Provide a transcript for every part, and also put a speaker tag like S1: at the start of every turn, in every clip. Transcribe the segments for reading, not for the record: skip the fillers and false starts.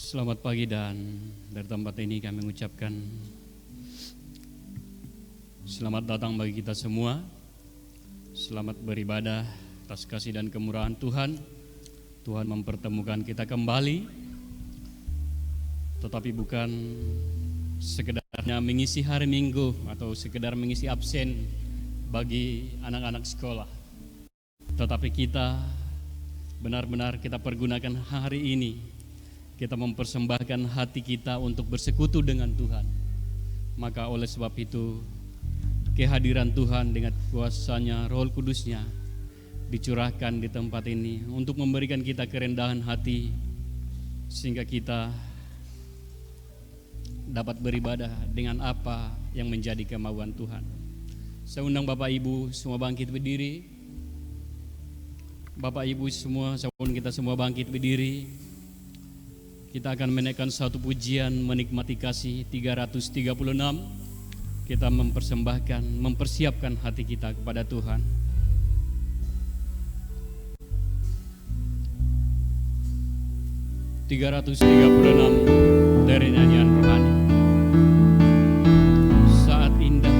S1: Selamat pagi, dan dari tempat ini kami mengucapkan selamat datang bagi kita semua. Selamat beribadah atas kasih dan kemurahan Tuhan. Tuhan mempertemukan kita kembali, tetapi bukan sekedarnya mengisi hari Minggu atau sekedar mengisi absen bagi anak-anak sekolah, tetapi kita benar-benar kita pergunakan hari ini. Kita mempersembahkan hati kita untuk bersekutu dengan Tuhan. Maka oleh sebab itu, kehadiran Tuhan dengan kuasanya, Roh Kudusnya dicurahkan di tempat ini untuk memberikan kita kerendahan hati, sehingga kita dapat beribadah dengan apa yang menjadi kemauan Tuhan. Saya undang Bapak Ibu semua bangkit berdiri. Bapak Ibu semua, saya undang kita semua bangkit berdiri. Kita akan menaikkan satu pujian menikmati kasih 336. Kita mempersiapkan hati kita kepada Tuhan. (336) dari nyanyian rohani. Saat indah.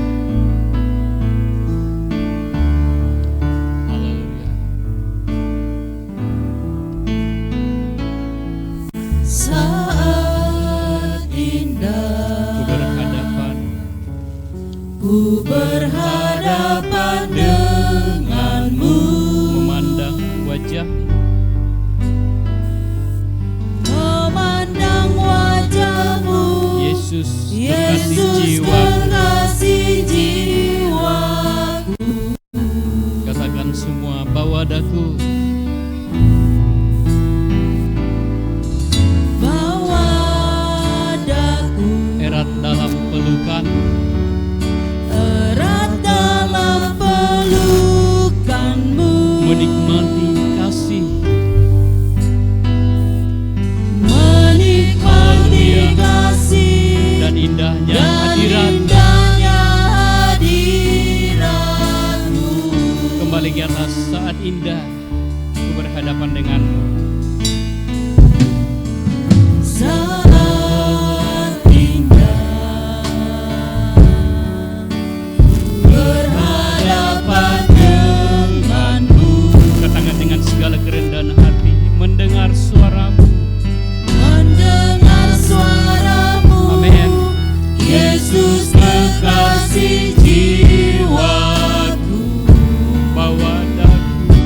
S1: Haleluya.
S2: Saat indah ku berhadapan denganmu,
S1: memandang wajahmu, Yesus
S2: kekasih jiwaku.
S1: Katakan semua, bawa daku, erat dalam
S2: pelukanmu,
S1: menikmati kasih, dan indahnya hadiratmu. Kembali ke atas. Saat indah ku berhadapan denganmu.
S2: Saat indah berhadapan denganmu,
S1: Katakan dengan segala kerendahan hati, mendengar suaramu.
S2: Amin. Yesus kekasih jiwaku,
S1: Bawa daku,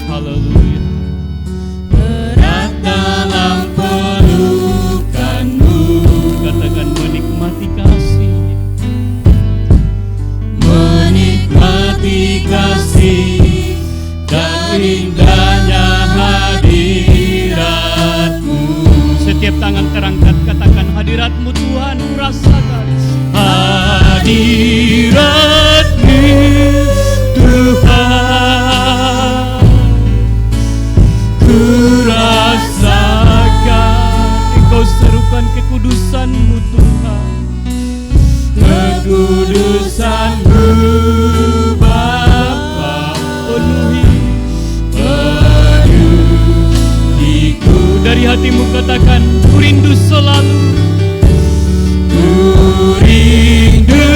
S1: haleluya.
S2: erat dalam pelukanmu,
S1: Katakan menikmati kasih,
S2: dan indahnya hadiratmu.
S1: setiap tangan terangkat, katakan hadiratmu Tuhan, ku rasakan
S2: Hadiratmu Tuhan, ku rasakan.
S1: Engkau serukan kekudusan-Mu Tuhan,
S2: kekudusan-Mu Bapa, penuhiku.
S1: dari hatimu katakan, ku rindu selalu,
S2: Ku rindu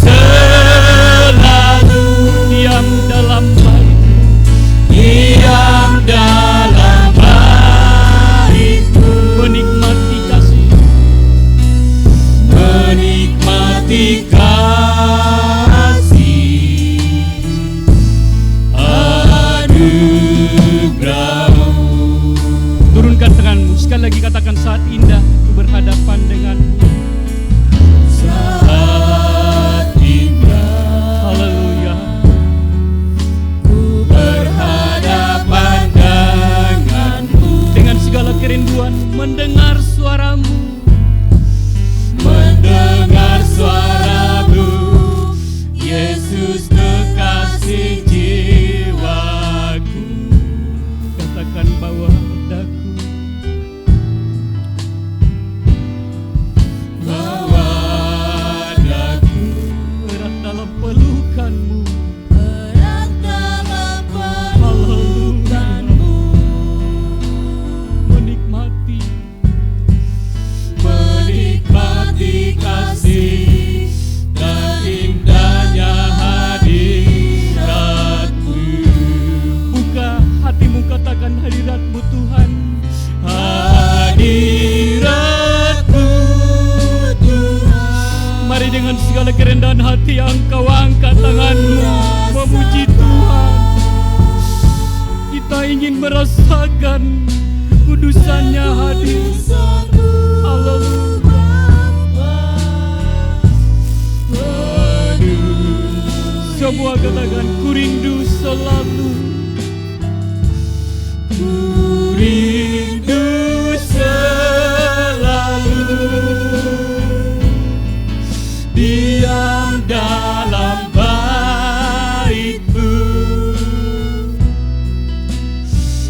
S2: selalu
S1: diam dalam bait,
S2: diam dalam bait-Mu,
S1: menikmati kasih,
S2: menikmati kasih anugerah-Mu.
S1: turunkan tanganmu, sekali lagi katakan, saat indah ku berhadapan denganmu.
S2: Saat indah
S1: Haleluya.
S2: ku berhadapan denganmu,
S1: Dengan segala kerinduan mendengar suaramu,
S2: mendengar suara-Mu, Yesus kekasih jiwaku.
S1: katakan bawa daku,
S2: Bawa daku
S1: erat dalam pelukanmu, segala kerendahan hati yang Engkau angkat tanganmu memuji Tuhan. Kita ingin merasakan kudusannya hadir. Haleluya. Semua katakan, ku rindu selalu. Ku rindu selalu diam dalam bait-Mu,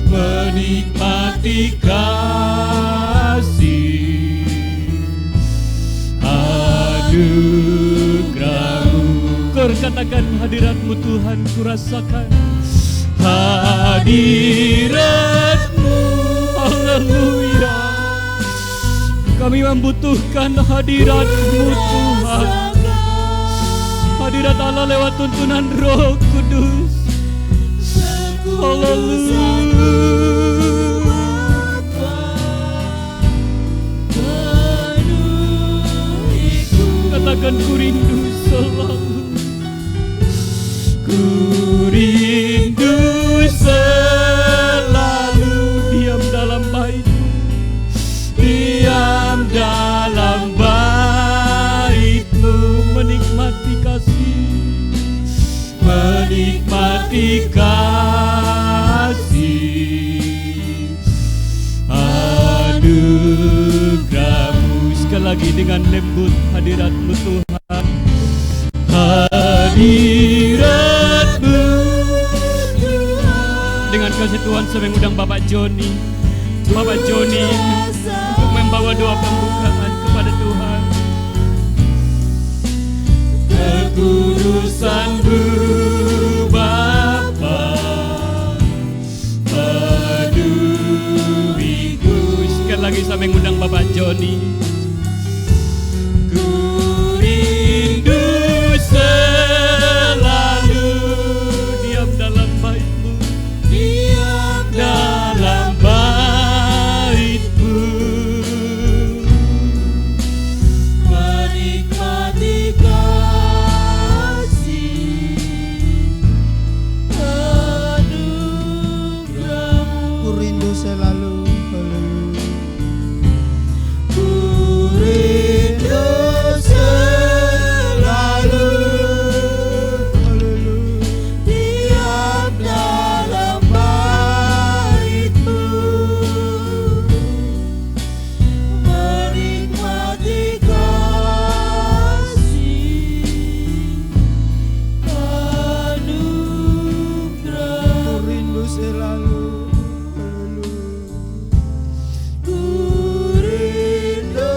S1: menikmati kasih anugerah-Mu. Kau katakan, hadirat-Mu Tuhan ku rasakan. Hadirat-Mu, haleluya. Kami membutuhkan hadirat-Mu Tuhan. Hadirat Allah lewat tuntunan Roh Kudus. Haleluya. Katakan, ku rindu selalu. Ku rindu selalu diam dalam bait-Mu, diam dalam bait-Mu, menikmati kasih, menikmati kasih anugerah-Mu. Sekali lagi dengan lembut, hadirat-Mu Tuhan. Hadirat-Mu dengan kasih Tuhan, saya mengundang Bapak Joni untuk membawa doa pembukaan kepada Tuhan. Kekudusan-Mu Bapa, penuhiku. Sekali lagi saya mengundang Bapak Joni. Ku rindu selalu diam dalam bait-Mu, diam dalam bait-Mu, menikmati kasih anugerah-Mu.
S3: Ku rindu selalu.
S2: Ku rindu selalu diam dalam bait-Mu, menikmati kasih anugerah.
S3: Ku rindu selalu.
S2: Ku rindu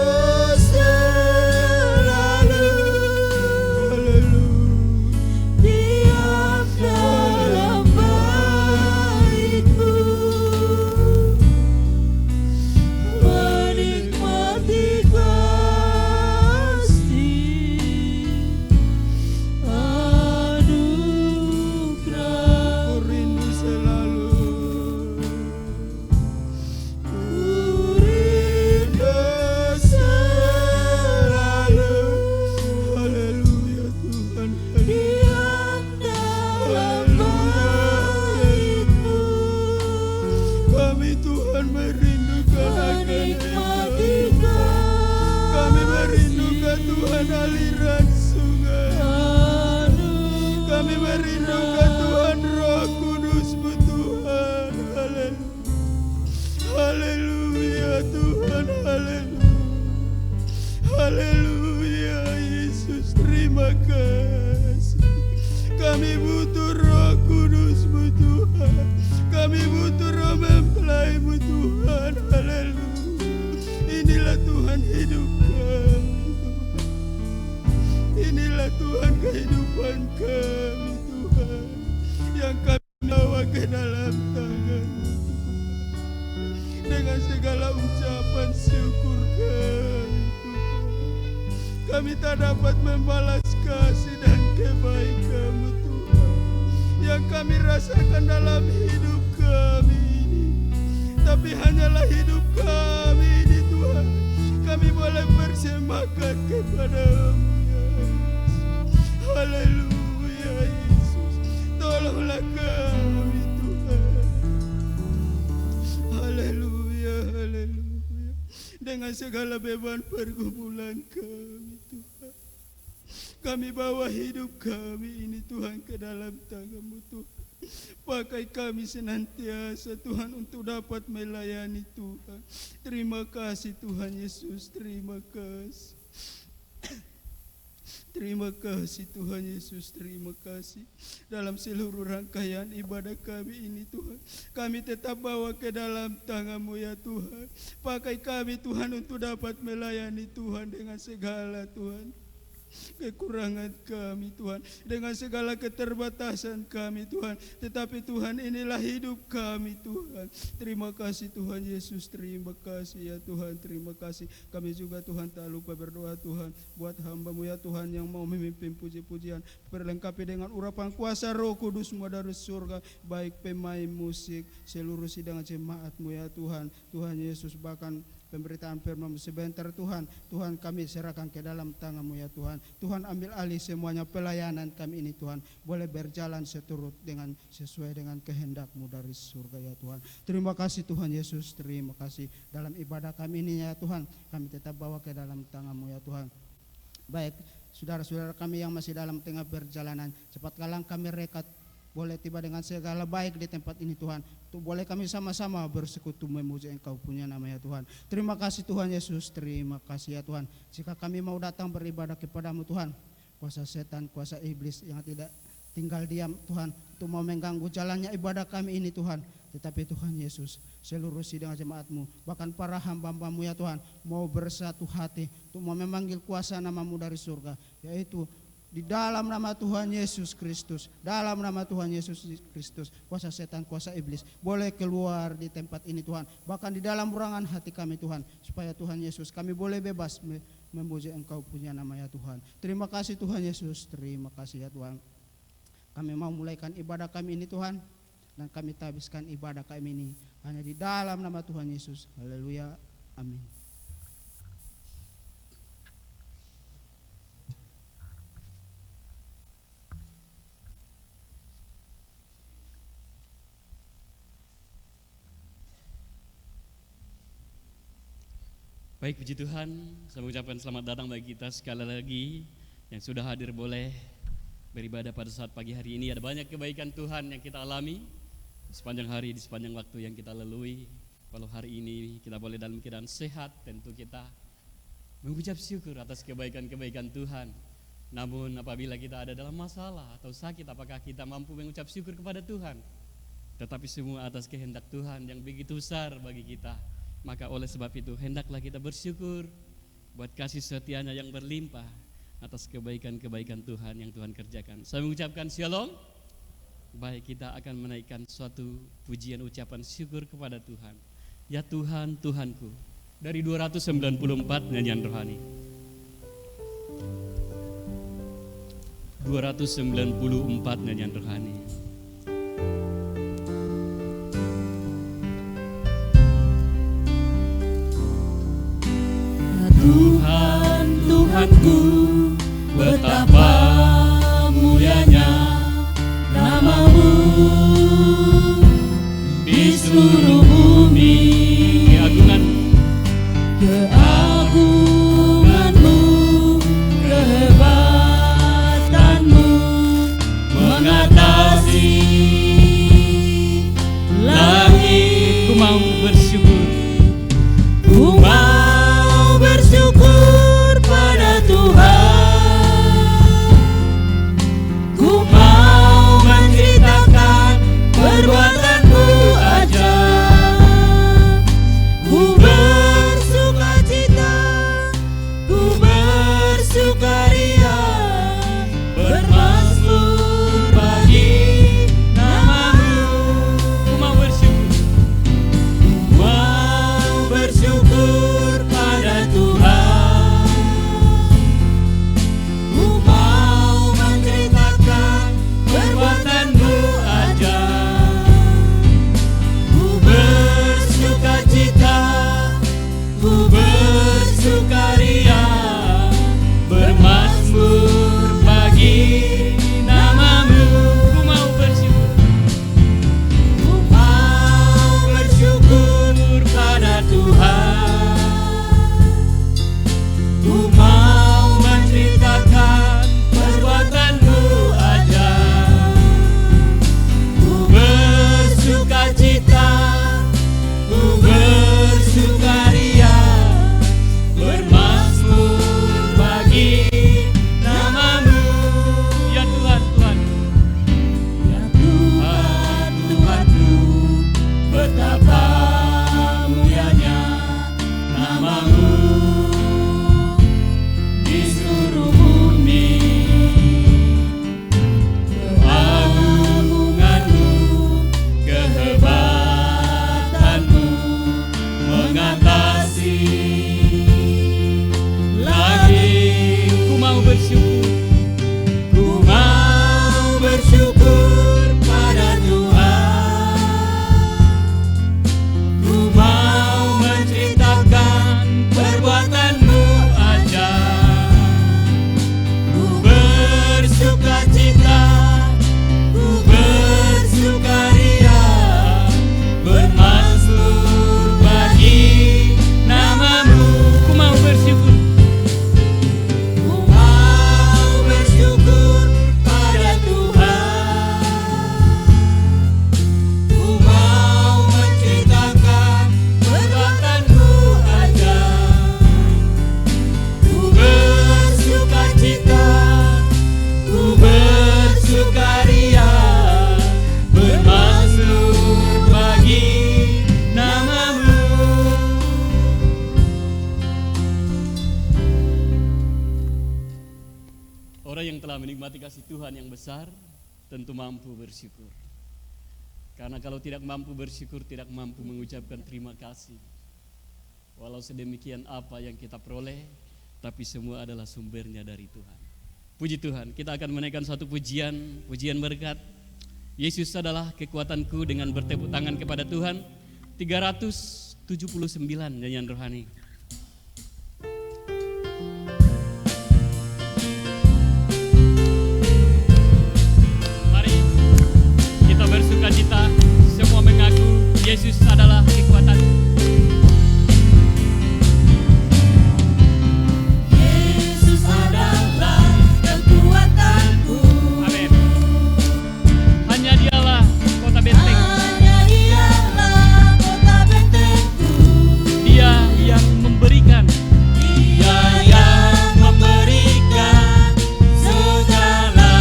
S2: selalu diam dalam bait-Mu, menikmati kasih anugerah.
S3: Ku rindu selalu.
S2: Ku rindu selalu
S3: Haleluya Tuhan.
S2: diam dalam bait-Mu,
S3: Kami Tuhan merindukan akan
S2: menikmati
S3: Engkau. Kami merindukan Tuhan aliran sungai. Kami merindukan Tuhan Roh Kudus-Mu Tuhan. Haleluya Tuhan. Haleluya Yesus, terima kasih. Kami butuh Roh Kudus-Mu Tuhan. Kami butuh Roh mempelai-Mu Tuhan. Haleluya. Inilah Tuhan hidup kami Tuhan. Inilah Tuhan kehidupan kami Tuhan, yang kami bawa ke dalam tangan-Mu dengan segala ucapan syukur kami Tuhan. Kami tak dapat membalas kasih dan kebaikan-Mu Tuhan yang kami rasakan dalam hidup kami ini. Tapi hanyalah hidup kami ini Tuhan, kami boleh persembahkan kepada-Mu ya. dengan segala beban pergumulan kami Tuhan. Kami bawa hidup kami ini Tuhan ke dalam tangan-Mu Tuhan. Pakai kami senantiasa Tuhan untuk dapat melayani Tuhan. Terima kasih Tuhan Yesus, terima kasih. Terima kasih Tuhan Yesus, terima kasih. Dalam seluruh rangkaian ibadah kami ini Tuhan, kami tetap bawa ke dalam tangan-Mu ya Tuhan. Pakai kami Tuhan untuk dapat melayani Tuhan dengan segala Tuhan kekurangan kami Tuhan, dengan segala keterbatasan kami Tuhan. Tetapi Tuhan, inilah hidup kami Tuhan. Terima kasih Tuhan Yesus, terima kasih ya Tuhan, terima kasih. Kami juga Tuhan tak lupa berdoa Tuhan buat hamba-Mu ya Tuhan yang mau memimpin puji-pujian, perlengkapi dengan urapan kuasa Roh Kudus-Mu dari surga, baik pemain musik, seluruh sidang jemaat-Mu ya Tuhan. Tuhan Yesus, bahkan pemberitaan firman-Mu sebentar Tuhan. Tuhan, kami serahkan ke dalam tangan-Mu ya Tuhan. Tuhan, ambil alih semuanya pelayanan kami ini Tuhan. Boleh berjalan seturut dengan sesuai dengan kehendak-Mu dari surga ya Tuhan. Terima kasih Tuhan Yesus, terima kasih. Dalam ibadah kami ini ya Tuhan, kami tetap bawa ke dalam tangan-Mu ya Tuhan. Baik, saudara-saudara kami yang masih dalam tengah perjalanan, cepat kalang kami rekat boleh tiba dengan segala baik di tempat ini Tuhan. Tuh boleh kami sama-sama bersekutu memuji Engkau punya nama ya Tuhan. Terima kasih Tuhan Yesus, terima kasih ya Tuhan. Jika kami mau datang beribadah kepada-Mu Tuhan, kuasa setan, kuasa iblis yang tidak tinggal diam Tuhan, untuk mau mengganggu jalannya ibadah kami ini Tuhan. Tetapi Tuhan Yesus, seluruh sidang jemaat-Mu, bahkan para hamba-Mu ya Tuhan, mau bersatu hati untuk mau memanggil kuasa nama-Mu dari surga, yaitu di dalam nama Tuhan Yesus Kristus, dalam nama Tuhan Yesus Kristus, kuasa setan, kuasa iblis boleh keluar di tempat ini Tuhan, bahkan di dalam ruangan hati kami Tuhan, supaya Tuhan Yesus kami boleh bebas memuji Engkau punya nama ya Tuhan. Terima kasih Tuhan Yesus, terima kasih ya Tuhan. Kami mau mulaikan ibadah kami ini Tuhan, dan kami habiskan ibadah kami ini hanya di dalam nama Tuhan Yesus. Haleluya, amin.
S1: Baik, puji Tuhan, saya mengucapkan selamat datang bagi kita sekali lagi yang sudah hadir boleh beribadah pada saat pagi hari ini. Ada banyak kebaikan Tuhan yang kita alami di sepanjang hari, di sepanjang waktu yang kita lalui. Kalau hari ini kita boleh dalam keadaan sehat, tentu kita mengucap syukur atas kebaikan-kebaikan Tuhan. Namun apabila kita ada dalam masalah atau sakit, apakah kita mampu mengucap syukur kepada Tuhan? Tetapi semua atas kehendak Tuhan yang begitu besar bagi kita. Maka oleh sebab itu hendaklah kita bersyukur buat kasih setianya yang berlimpah atas kebaikan-kebaikan Tuhan yang Tuhan kerjakan. Saya mengucapkan shalom. Baik, kita akan menaikkan suatu pujian ucapan syukur kepada Tuhan. Ya Tuhan, Tuhanku, dari 294 nyanyian rohani. 294 nyanyian rohani.
S2: Tuhan, Tuhanku, betapa mulianya nama-Mu di seluruh bumi. Keagungan-Mu, kehebatan-Mu mengatasi langit.
S1: Ku mau bersyukur.
S2: Ku mau bersyukur pada Tuhan namamu di seluruh bumi. Keagunganmu, kehebatanmu mengatasi lagi.
S1: Ku mau bersyukur,
S2: Ku mau bersyukur pada Tuhan. Ku mau menceritakan perbuatan-Mu ajaib. Ku bersukacita, ku bersukaria, bermazmur bagi nama-Mu.
S1: ku mau bersyukur,
S2: Ku mau bersyukur pada Tuhan. Ku mau menceritakan perbuatan-Mu ajaib. Ku bersukacita, ku bersukaria, bermazmur bagi nama-Mu.
S1: orang yang telah menikmati kasih Tuhan yang besar tentu mampu bersyukur. Karena kalau tidak mampu bersyukur, tidak mampu mengucapkan terima kasih. Walau sedemikian apa yang kita peroleh, tapi semua adalah sumbernya dari Tuhan. Puji Tuhan, kita akan menaikkan satu pujian berkat. Yesus adalah kekuatanku, dengan bertepuk tangan kepada Tuhan. 379 nyanyian rohani. Mari kita bersukacita, semua mengaku Yesus adalah kekuatan.
S2: Yesus adalah kekuatanku.
S1: Amin. Hanya Dialah kota benteng.
S2: Hanya Dialah kota bentengku.
S1: Dia yang memberikan.
S2: Dia yang memberikan segala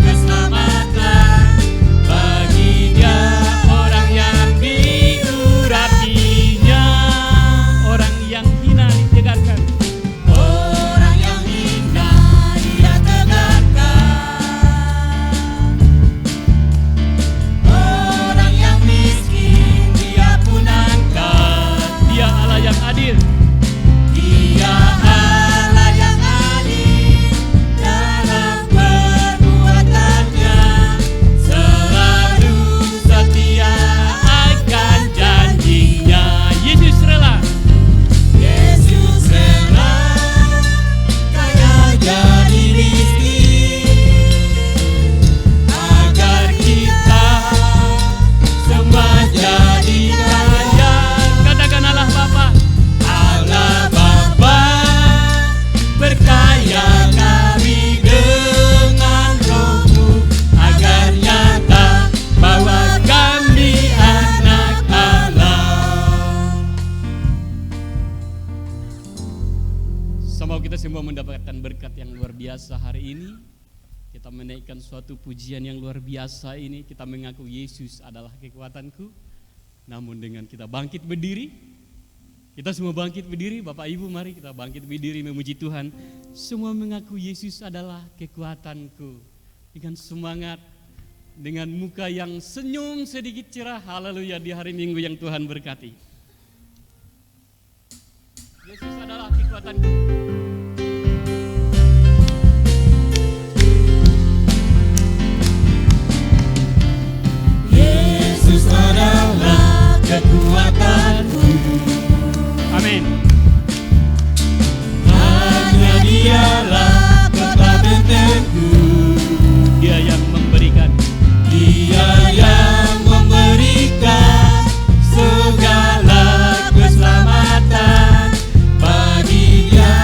S2: keselamatan bagi dia orang yang diurapinya.
S1: Orang yang hina ditegarkan.
S2: Orang yang hina Dia tegakkan. Orang yang miskin Dia pun angkat.
S1: Dia Allah yang adil.
S2: Dia Allah yang adil dalam perbuatannya, selalu setia akan janjinya.
S1: Yesus rela.
S2: Yesus rela kaya jadi miskin, agar kita semua jadi kaya.
S1: Katakan Allah Bapa.
S2: Allah Bapa berkaya kami dengan Roh-Mu, agar nyata bahwa kami anak Allah.
S1: Sama kita semua mendapatkan berkat yang luar biasa hari ini. Kita menaikkan suatu pujian yang luar biasa ini. Kita mengaku Yesus adalah kekuatanku. Namun dengan kita bangkit berdiri, kita semua bangkit berdiri. Bapak Ibu, mari kita bangkit berdiri memuji Tuhan. Semua mengaku Yesus adalah kekuatanku. Dengan semangat, dengan muka yang senyum sedikit cerah. Haleluya, di hari Minggu yang Tuhan berkati. Yesus adalah kekuatanku.
S2: Yesus adalah kekuatanku.
S1: Amin.
S2: Hanya Dialah kota bentengku.
S1: Dia yang memberikan.
S2: Dia yang memberikan segala keselamatan bagi dia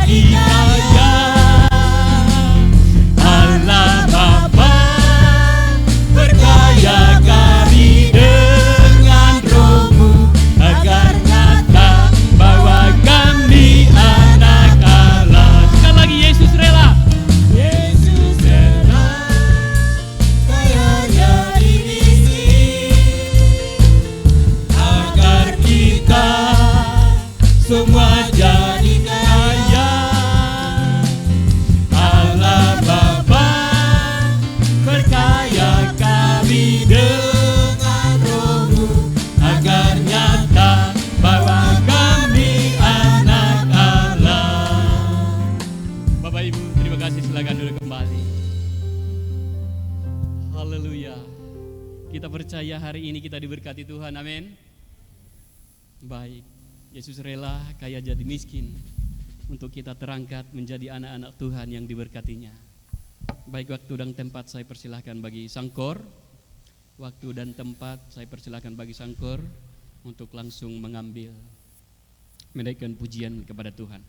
S2: jadi kaya. Allah Bapa perkaya kami dengan Roh-Mu, agar nyata bahwa kami anak Allah.
S1: Sekali lagi, Yesus rela.
S2: Yesus rela kaya jadi miskin, agar kita semua jadi kaya. Allah Bapa perkaya kami dengan Roh-Mu, agar nyata bahwa kami anak Allah.
S1: Bapak Ibu, terima kasih, silakan duduk kembali. Haleluya. Kita percaya hari ini kita diberkati Tuhan, amin. Baik, Yesus rela kaya jadi miskin untuk kita terangkat menjadi anak-anak Tuhan yang diberkatinya. Baik, waktu dan tempat saya persilahkan bagi sangkor. Waktu dan tempat saya persilahkan bagi sangkor untuk langsung mengambil, menaikkan pujian kepada Tuhan.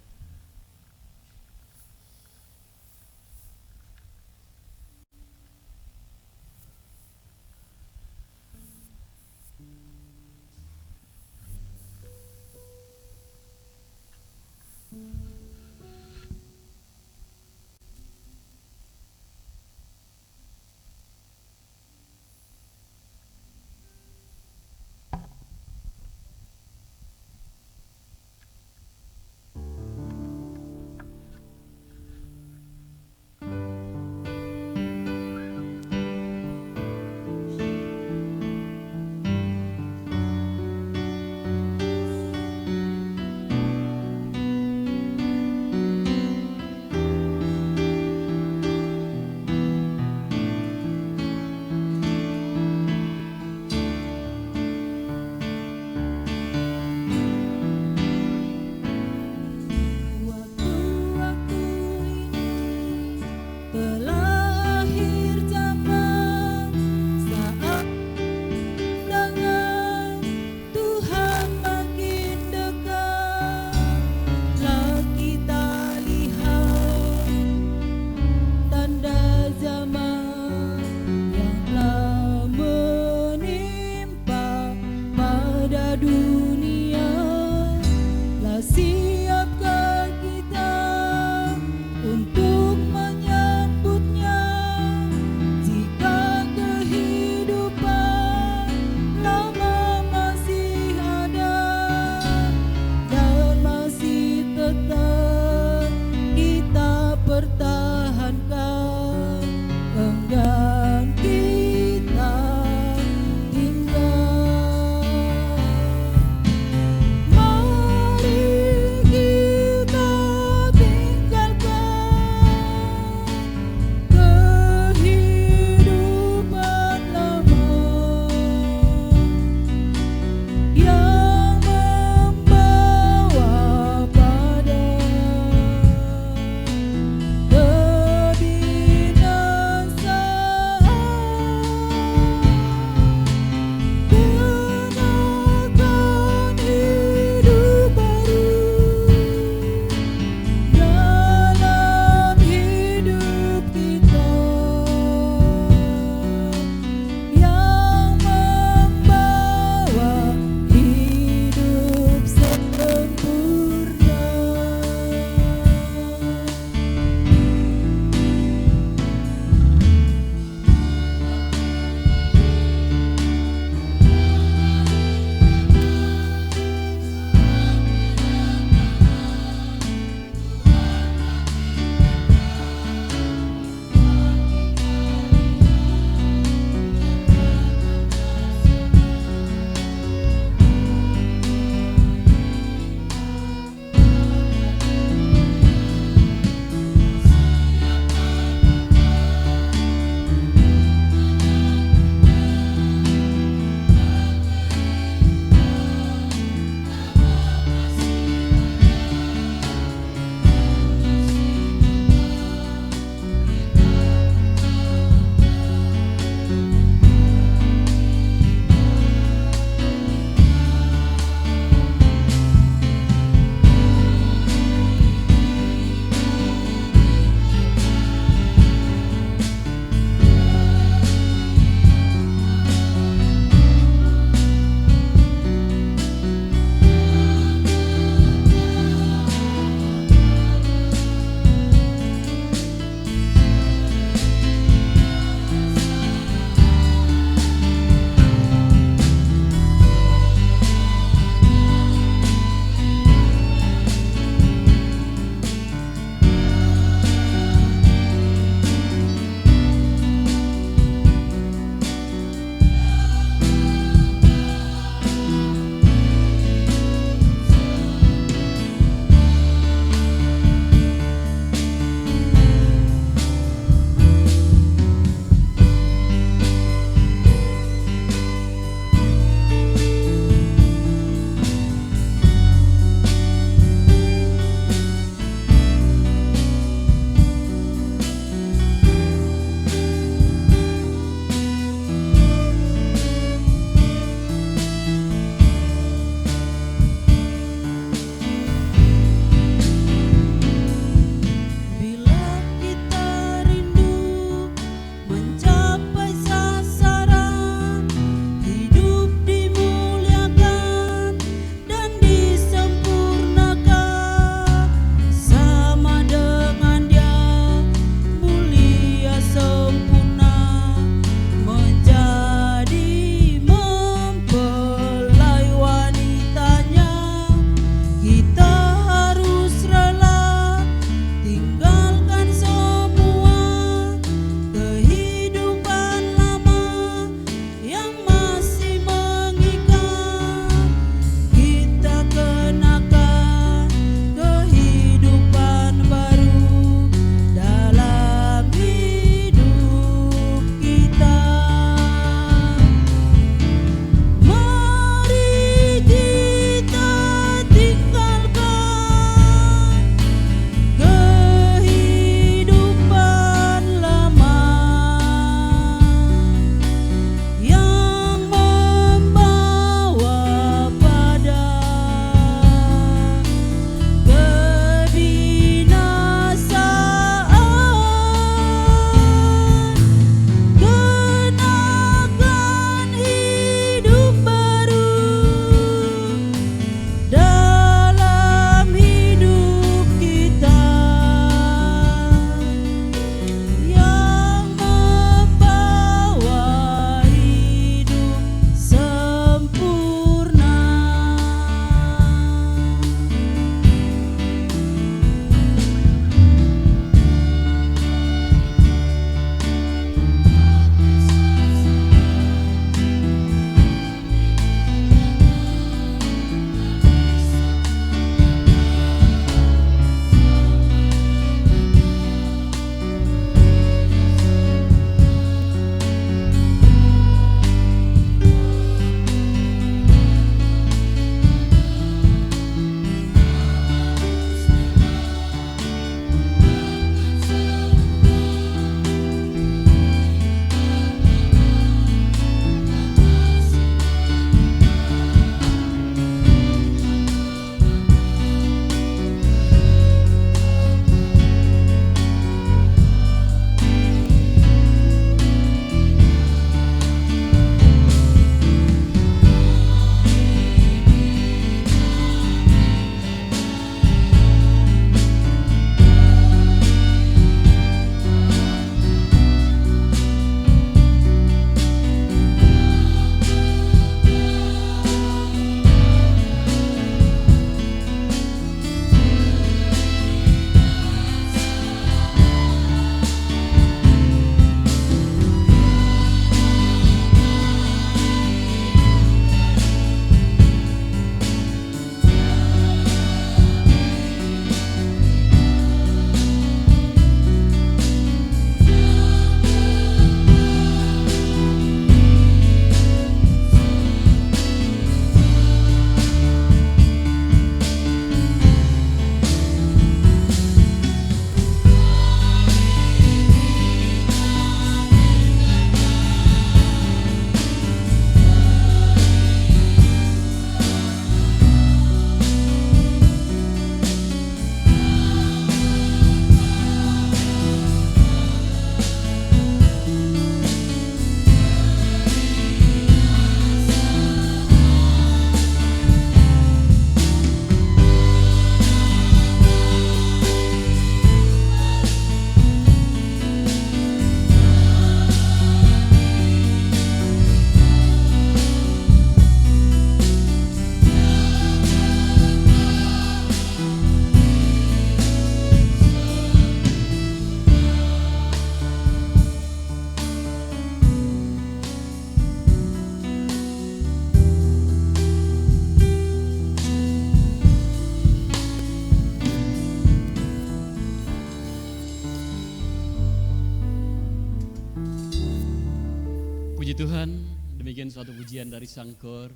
S1: Puji Tuhan, demikian suatu pujian dari Sang Kor.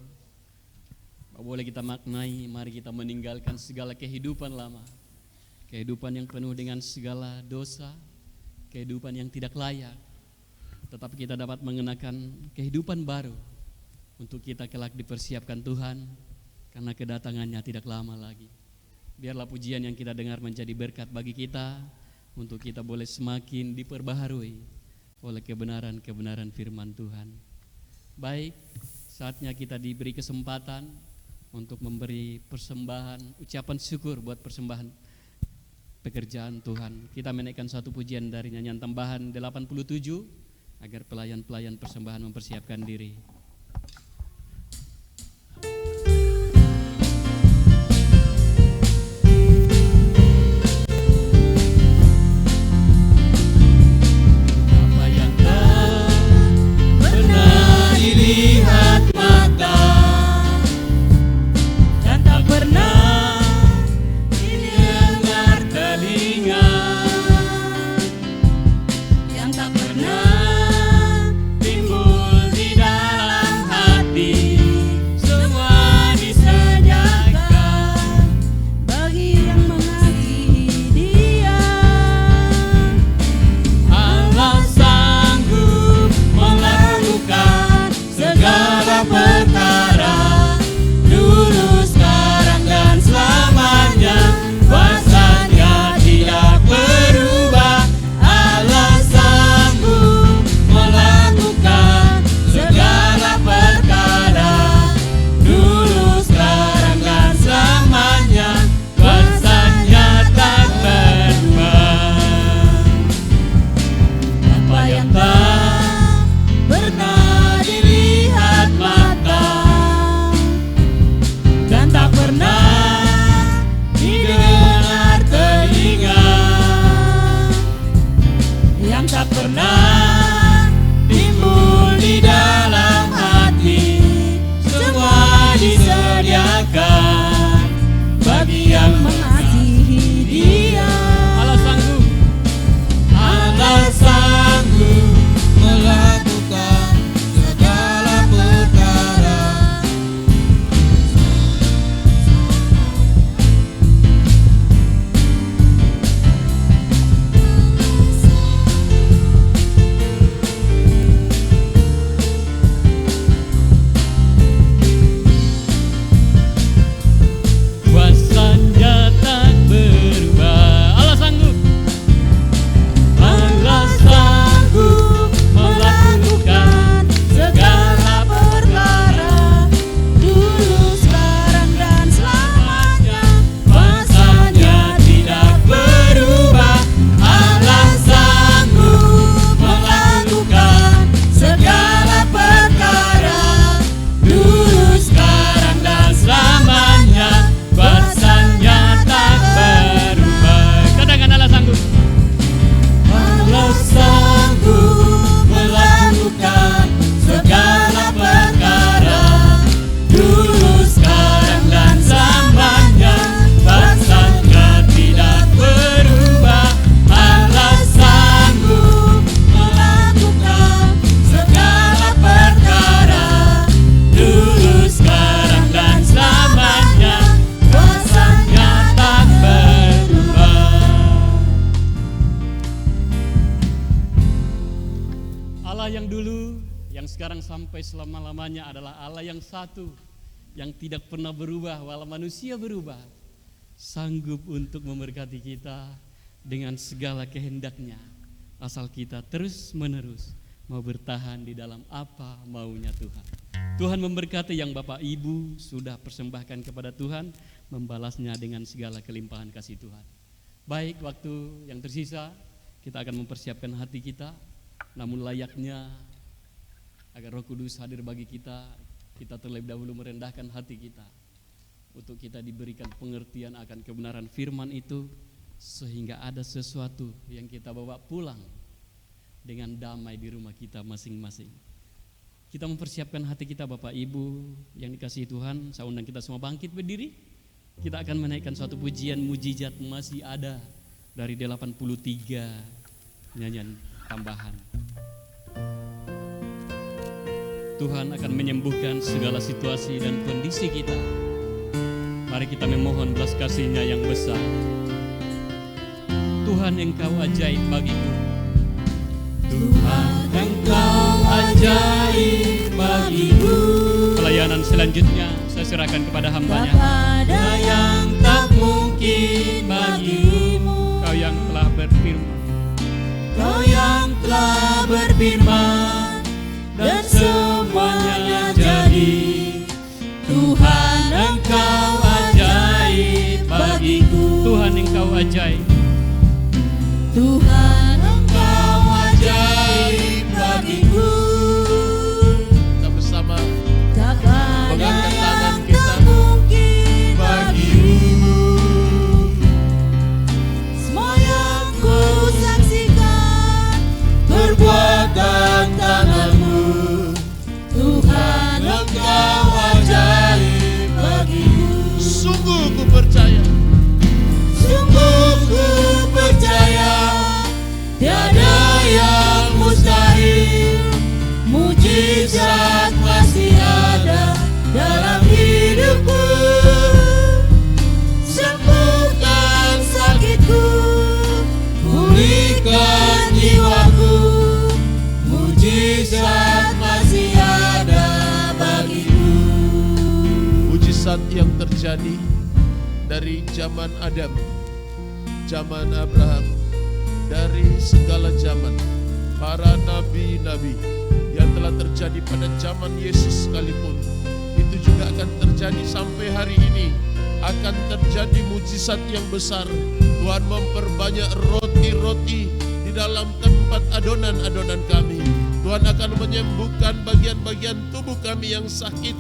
S1: Boleh kita maknai, mari kita meninggalkan segala kehidupan lama, kehidupan yang penuh dengan segala dosa, kehidupan yang tidak layak, tetapi kita dapat mengenakan kehidupan baru untuk kita kelak dipersiapkan Tuhan, karena kedatangannya tidak lama lagi. Biarlah pujian yang kita dengar menjadi berkat bagi kita, untuk kita boleh semakin diperbaharui oleh kebenaran-kebenaran firman Tuhan. Baik, saatnya kita diberi kesempatan untuk memberi persembahan, ucapan syukur buat persembahan pekerjaan Tuhan. Kita menaikkan satu pujian dari nyanyian tambahan 87 agar pelayan-pelayan persembahan mempersiapkan diri.
S2: Dilihat mata dan tak pernah didengar telinga, yang tak pernah timbul di dalam hati, semua disediakan bagi yang mengasihi Dia. Allah sanggup melakukan segala perkara, dulu, sekarang, dan selamanya. Kuasa-Nya tidak berubah. Allah sanggup melakukan segala perkara, dulu, sekarang, dan selamanya. Kuasa-Nya tak berubah. Apa yang tak pernah dilihat mata dan tak pernah didengar telinga, yang tak pernah timbul di dalam hati, semua disediakan bagi yang mengasihi Dia. Allah sanggup, Allah sanggup melakukan segala perkara. Kuasa-Nya tak berubah. Allah sanggup, Allah sanggup melakukan segala perkara, dulu, sekarang, dan selamanya. Kuasa-Nya tidak berubah. Allah sanggup melakukan segala perkara, dulu, sekarang, dan selamanya. Kuasa-Nya tak berubah. Katakan Allah sanggup. Allah sanggup melakukan segala perkara, dulu, sekarang, dan selamanya. Kuasa-Nya tidak berubah. Allah sanggup melakukan segala perkara, dulu, sekarang, dan selamanya. Kuasa-Nya tak berubah. Allah yang dulu, yang sekarang, sampai selama-lamanya adalah Allah yang satu, yang tidak pernah berubah walau manusia berubah, sanggup untuk memberkati kita dengan segala kehendak-Nya, asal kita terus-menerus mau bertahan di dalam apa maunya Tuhan. Tuhan memberkati yang Bapak Ibu sudah persembahkan kepada Tuhan, membalasnya dengan segala kelimpahan kasih Tuhan. Baik, waktu yang tersisa kita akan mempersiapkan hati kita, namun layaknya agar Roh Kudus hadir bagi kita, kita terlebih dahulu merendahkan hati kita untuk kita diberikan pengertian akan kebenaran firman itu, sehingga ada sesuatu yang kita bawa pulang dengan damai di rumah kita masing-masing. Kita mempersiapkan hati kita, Bapak Ibu yang dikasihi Tuhan. Saya undang kita semua bangkit berdiri. Kita akan menaikkan suatu pujian mujizat masih ada dari 83 nyanyian tambahan.
S1: Tuhan akan menyembuhkan segala situasi dan kondisi kita. Mari kita memohon belas kasih-Nya yang besar. Tuhan, Engkau ajaib bagiku.
S2: Tuhan, Engkau ajaib bagiku.
S1: Pelayanan selanjutnya saya serahkan kepada hamba-Nya.
S2: Tak ada yang tak mungkin bagimu.
S1: Kau yang telah berfirman,
S2: Kau yang telah berfirman dan semuanya jadi. Tuhan, Engkau ajaib bagiku.
S1: Tuhan, Engkau ajaib.
S2: Tuhan, Engkau ajaib bagiku.
S3: Kita bersama
S2: Tak ada
S3: Pegangkan tangan
S2: yang
S3: kita.
S2: tak mungkin bagimu. Semua yang ku saksikan perbuatan tanganmu. Tuhan, Engkau ajaib bagiku.
S3: sungguh ku percaya,
S2: Sungguh ku percaya tiada yang mustahil. Mujizat masih ada dalam hidupku. Sembuhkan sakitku, pulihkan jiwaku. Mujizat masih ada bagiku.
S3: mujizat yang terjadi dari zaman Adam, zaman Abraham, dari segala zaman, para nabi-nabi yang telah terjadi pada zaman Yesus sekalipun, itu juga akan terjadi sampai hari ini. Akan terjadi mujizat yang besar. Tuhan memperbanyak roti-roti di dalam tempat adonan-adonan kami. Tuhan akan menyembuhkan bagian-bagian tubuh kami yang sakit.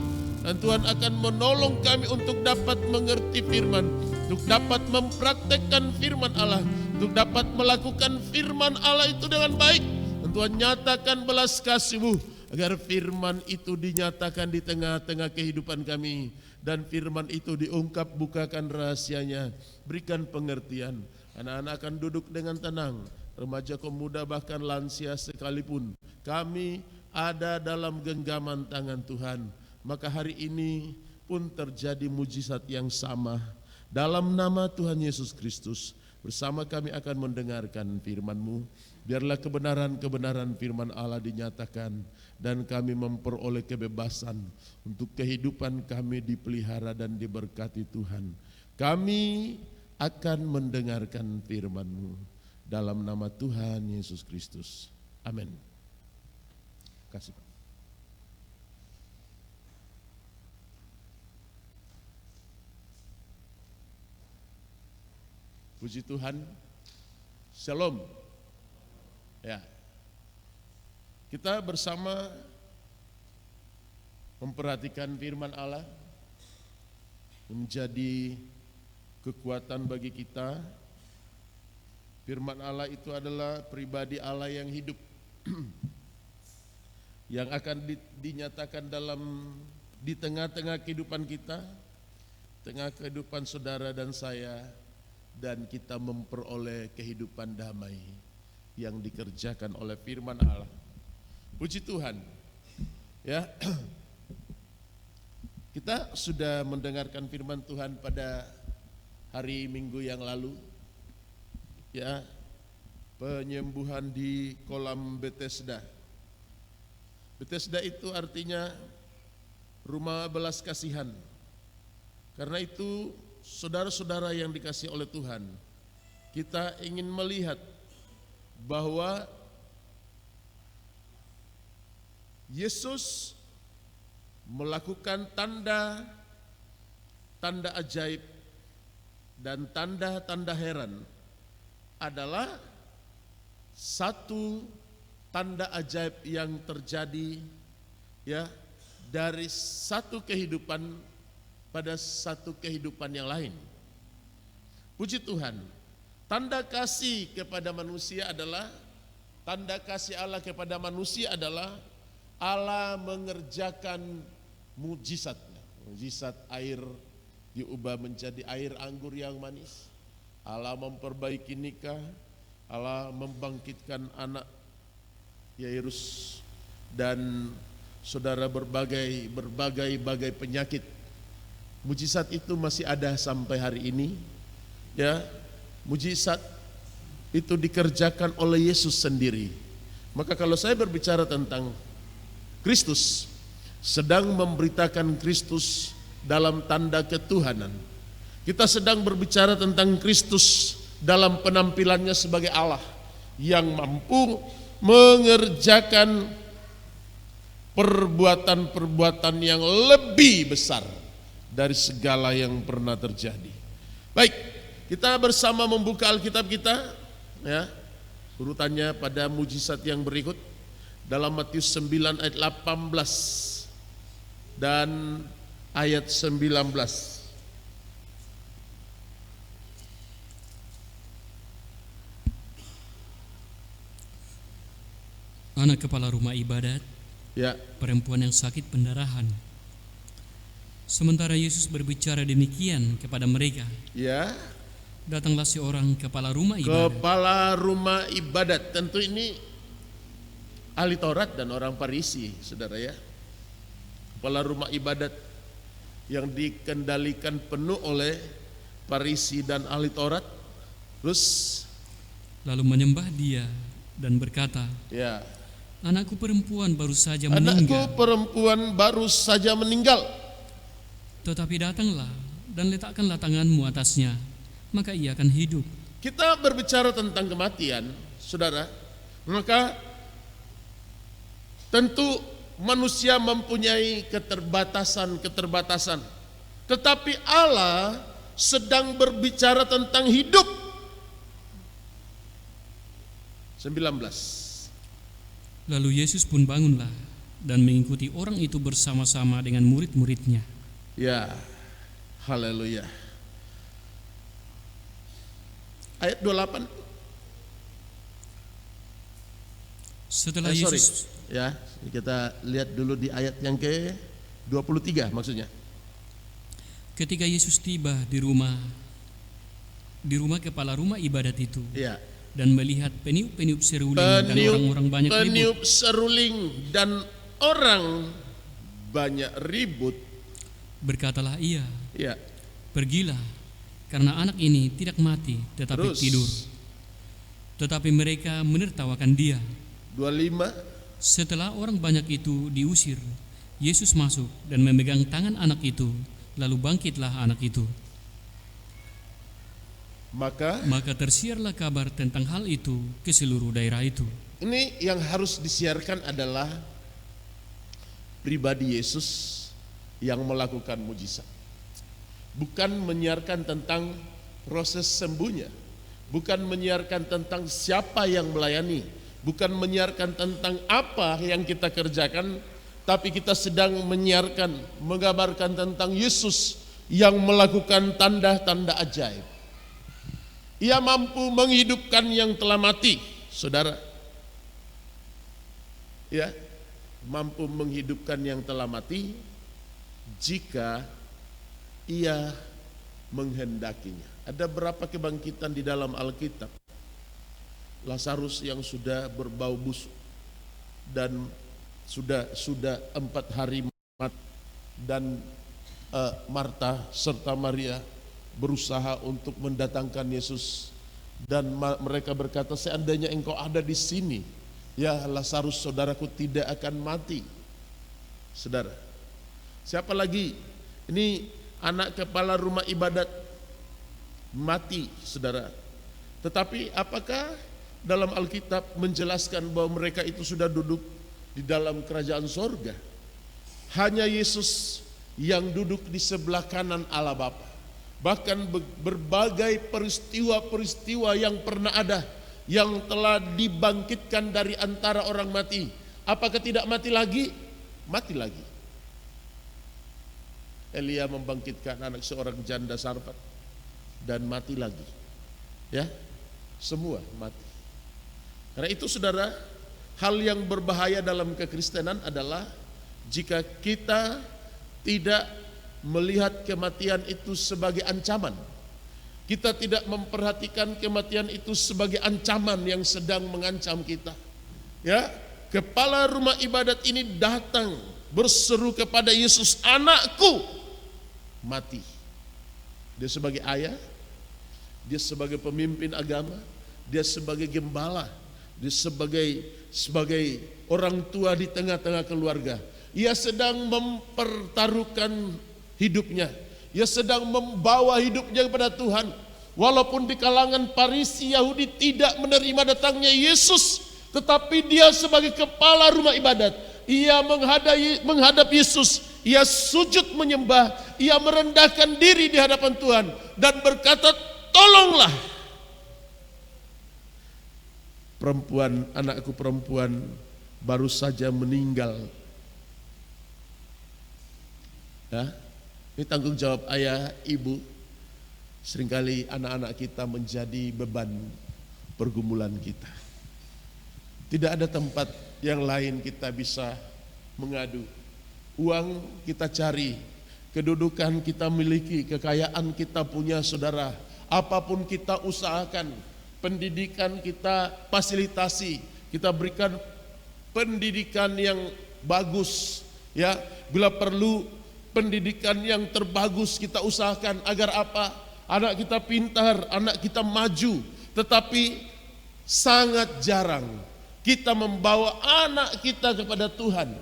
S3: Dan Tuhan akan menolong kami untuk dapat mengerti firman, untuk dapat mempraktekkan firman Allah, untuk dapat melakukan firman Allah itu dengan baik. Dan Tuhan nyatakan belas kasih-Mu agar firman itu dinyatakan di tengah-tengah kehidupan kami. Dan firman itu diungkap, bukakan rahasianya, berikan pengertian. Anak-anak akan duduk dengan tenang, remaja, pemuda, bahkan lansia sekalipun. Kami ada dalam genggaman tangan Tuhan. Maka hari ini pun terjadi mujizat yang sama. Dalam nama Tuhan Yesus Kristus, bersama kami akan mendengarkan firman-Mu. Biarlah kebenaran-kebenaran firman Allah dinyatakan dan kami memperoleh kebebasan untuk kehidupan kami dipelihara dan diberkati Tuhan. Kami akan mendengarkan firman-Mu dalam nama Tuhan Yesus Kristus. Amin. Kasih Pak. Puji Tuhan. Shalom. Ya. Kita bersama memperhatikan firman Allah menjadi kekuatan bagi kita. Firman Allah itu adalah pribadi Allah yang hidup yang akan dinyatakan di tengah-tengah kehidupan kita, tengah kehidupan saudara dan saya, dan kita memperoleh kehidupan damai yang dikerjakan oleh firman Allah. Puji Tuhan. Ya. Kita sudah mendengarkan firman Tuhan pada hari Minggu yang lalu. Ya. Penyembuhan di kolam Bethesda. Bethesda itu artinya rumah belas kasihan. Karena itu saudara-saudara yang dikasihi oleh Tuhan, kita ingin melihat bahwa Yesus melakukan tanda-tanda ajaib dan tanda-tanda heran adalah satu tanda ajaib yang terjadi ya dari satu kehidupan pada satu kehidupan yang lain. Puji Tuhan. Tanda kasih kepada manusia adalah, tanda kasih Allah kepada manusia adalah Allah mengerjakan mujizatnya. Mujizat air diubah menjadi air anggur yang manis. Allah memperbaiki nikah. Allah membangkitkan anak Yairus dan saudara, berbagai penyakit. Mujizat itu masih ada sampai hari ini. Ya, mujizat itu dikerjakan oleh Yesus sendiri. Maka kalau saya berbicara tentang Kristus, sedang memberitakan Kristus dalam tanda ketuhanan. Kita sedang berbicara tentang Kristus dalam penampilannya sebagai Allah yang mampu mengerjakan perbuatan-perbuatan yang lebih besar dari segala yang pernah terjadi. Baik, kita bersama membuka Alkitab kita, ya. Urutannya pada mujizat yang berikut dalam Matius 9 ayat 18 dan ayat 19.
S1: Anak kepala rumah ibadat,
S3: Ya,
S1: perempuan yang sakit pendarahan. Sementara Yesus berbicara demikian kepada mereka,
S3: ya.
S1: datanglah seorang kepala rumah ibadat.
S3: Kepala rumah ibadat, tentu ini ahli Taurat dan orang Farisi, saudara ya. Kepala rumah ibadat yang dikendalikan penuh oleh Farisi dan ahli Taurat. Terus,
S1: Lalu menyembah dia dan berkata,
S3: ya,
S1: anakku perempuan baru saja
S3: anakku
S1: meninggal.
S3: perempuan baru saja meninggal.
S1: Tetapi datanglah dan letakkanlah tanganmu atasnya, maka ia akan hidup.
S3: Kita berbicara tentang kematian, saudara, maka tentu manusia mempunyai keterbatasan. Tetapi Allah sedang berbicara tentang hidup. 19.
S1: Lalu Yesus pun bangunlah dan mengikuti orang itu bersama-sama dengan murid-muridnya.
S3: Ya, haleluya. Ayat 28.
S1: Setelah
S3: Sorry.
S1: Yesus
S3: Ya, kita lihat dulu di ayat yang ke 23 maksudnya.
S1: ketika Yesus tiba di rumah kepala rumah ibadat itu,
S3: Ya.
S1: dan melihat peniup-peniup seruling dan orang-orang banyak ribut,
S3: Peniup seruling dan orang banyak ribut.
S1: berkatalah ia,
S3: Ya.
S1: pergilah, karena anak ini tidak mati tetapi
S3: Terus.
S1: tidur. Tetapi mereka menertawakan dia.
S3: 25.
S1: Setelah orang banyak itu diusir, Yesus masuk dan memegang tangan anak itu, lalu bangkitlah anak itu. Maka tersiarlah kabar tentang hal itu ke seluruh daerah itu.
S3: Ini yang harus disiarkan adalah pribadi Yesus yang melakukan mujizat. Bukan menyiarkan tentang proses sembuhnya, bukan menyiarkan tentang siapa yang melayani, bukan menyiarkan tentang apa yang kita kerjakan, tapi kita sedang menyiarkan, menggambarkan tentang Yesus yang melakukan tanda-tanda ajaib. Ia mampu menghidupkan yang telah mati, saudara. Ya, mampu menghidupkan yang telah mati jika ia menghendakinya. Ada berapa kebangkitan di dalam Alkitab? Lazarus yang sudah berbau busuk dan sudah 4 hari mati, dan Marta serta Maria berusaha untuk mendatangkan Yesus, dan mereka berkata, seandainya engkau ada di sini, ya Lazarus saudaraku tidak akan mati. Saudara, siapa lagi? Ini anak kepala rumah ibadat mati, saudara. Tetapi apakah dalam Alkitab menjelaskan bahwa mereka itu sudah duduk di dalam kerajaan sorga? Hanya Yesus yang duduk di sebelah kanan Allah Bapa. Bahkan berbagai peristiwa-peristiwa yang pernah ada, yang telah dibangkitkan dari antara orang mati, apakah tidak mati lagi? Mati lagi. Elia membangkitkan anak seorang janda Sarfat dan mati lagi. Ya, semua mati. Karena itu saudara, hal yang berbahaya dalam kekristenan adalah jika kita tidak melihat kematian itu sebagai ancaman. Kita tidak memperhatikan kematian itu sebagai ancaman yang sedang mengancam kita. Ya, kepala rumah ibadat ini datang
S4: berseru kepada Yesus, "Anakku mati." Dia sebagai ayah, dia sebagai pemimpin agama, dia sebagai gembala, dia sebagai orang tua di tengah-tengah keluarga. Ia sedang mempertaruhkan hidupnya. Ia sedang membawa hidupnya kepada Tuhan. Walaupun di kalangan Farisi Yahudi tidak menerima datangnya Yesus, tetapi dia sebagai kepala rumah ibadat, ia menghadap Yesus, ia sujud menyembah, ia merendahkan diri di hadapan Tuhan dan berkata, "Tolonglah anakku perempuan baru saja meninggal." Ya, ini tanggung jawab ayah, ibu. Seringkali anak-anak kita menjadi beban pergumulan kita. Tidak ada tempat yang lain kita bisa mengadu. Uang kita cari, kedudukan kita miliki, kekayaan kita punya, saudara. Apapun kita usahakan, pendidikan kita fasilitasi, kita berikan pendidikan yang bagus, ya. Bila perlu pendidikan yang terbagus kita usahakan agar apa? Anak kita pintar, anak kita maju. Tetapi sangat jarang kita membawa anak kita kepada Tuhan.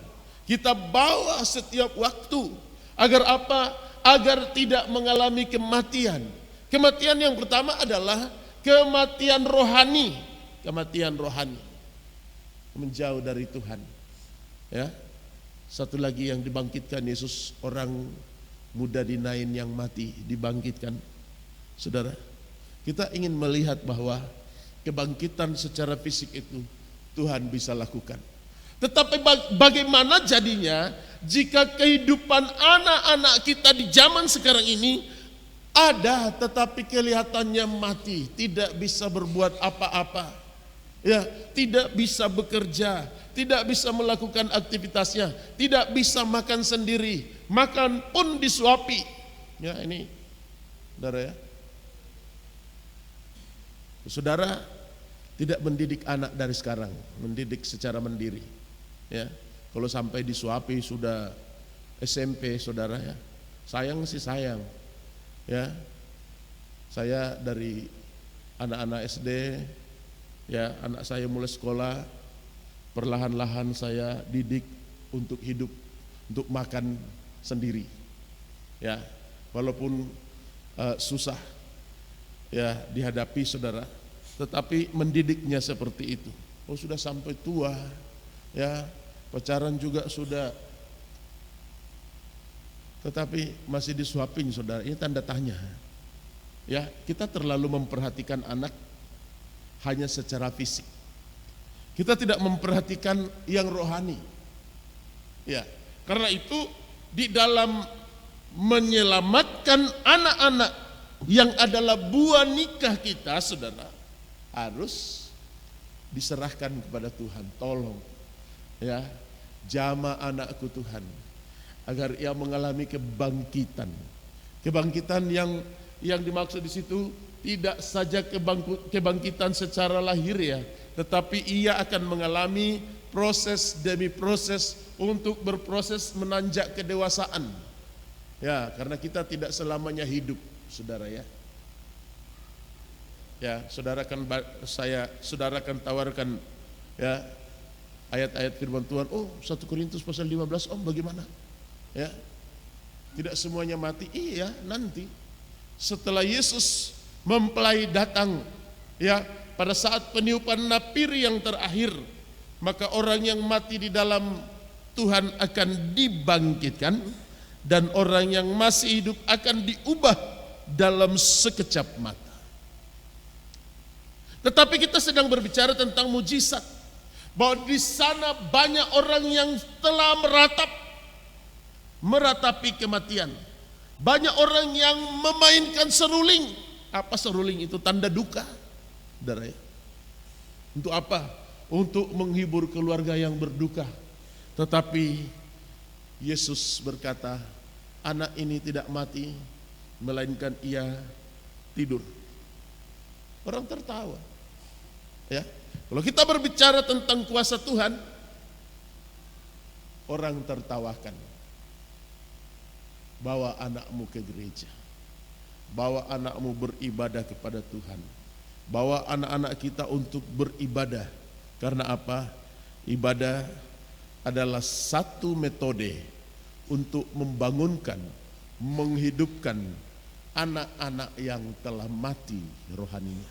S4: Kita bawa setiap waktu. Agar apa? Agar tidak mengalami kematian. Kematian yang pertama adalah kematian rohani. Kematian rohani. Menjauh dari Tuhan. Ya. Satu lagi yang dibangkitkan Yesus, orang muda di Nain yang mati dibangkitkan. Saudara, kita ingin melihat bahwa kebangkitan secara fisik itu Tuhan bisa lakukan. Tetapi bagaimana jadinya jika kehidupan anak-anak kita di zaman sekarang ini ada tetapi kelihatannya mati, tidak bisa berbuat apa-apa, ya, tidak bisa bekerja, tidak bisa melakukan aktivitasnya, tidak bisa makan sendiri, makan pun disuapi. Ya, ini saudara, ya. Saudara tidak mendidik anak dari sekarang, mendidik secara mandiri. Ya, kalau sampai disuapi sudah SMP, saudara, ya, sayang sih sayang. Ya, saya dari anak-anak SD, ya, anak saya mulai sekolah, perlahan-lahan saya didik untuk hidup, untuk makan sendiri. Ya, walaupun susah, ya, dihadapi, saudara, tetapi mendidiknya seperti itu. Oh, sudah sampai tua, ya, pacaran juga sudah, tetapi masih disuapin, saudara. Ini tanda tanya. Ya, kita terlalu memperhatikan anak hanya secara fisik. Kita tidak memperhatikan yang rohani. Ya, karena itu di dalam menyelamatkan anak-anak yang adalah buah nikah kita, saudara, harus diserahkan kepada Tuhan. Tolong, ya, jamah anakku Tuhan, agar ia mengalami kebangkitan. Kebangkitan yang dimaksud di situ tidak saja kebangkitan secara lahir, ya, tetapi ia akan mengalami proses demi proses untuk berproses menanjak kedewasaan. Ya, karena kita tidak selamanya hidup, saudara, ya. Ya, saudara akan tawarkan, ya, ayat-ayat firman Tuhan. Oh, 1 Korintus pasal 15, bagaimana? Ya. Tidak semuanya mati. Iya, nanti setelah Yesus mempelai datang, ya, pada saat peniupan napiri yang terakhir, maka orang yang mati di dalam Tuhan akan dibangkitkan, dan orang yang masih hidup akan diubah dalam sekejap mata. Tetapi kita sedang berbicara tentang mujizat, bahwa di sana banyak orang yang telah meratapi kematian. Banyak orang yang memainkan seruling. Apa seruling itu? Tanda duka, saudara, ya. Untuk apa? Untuk menghibur keluarga yang berduka. Tetapi Yesus berkata, anak ini tidak mati, melainkan ia tidur. Orang tertawa. Ya, kalau kita berbicara tentang kuasa Tuhan, orang tertawakan. Bawa anakmu ke gereja. Bawa anakmu beribadah kepada Tuhan. Bawa anak-anak kita untuk beribadah. Karena apa? Ibadah adalah satu metode untuk membangunkan, menghidupkan anak-anak yang telah mati rohaninya.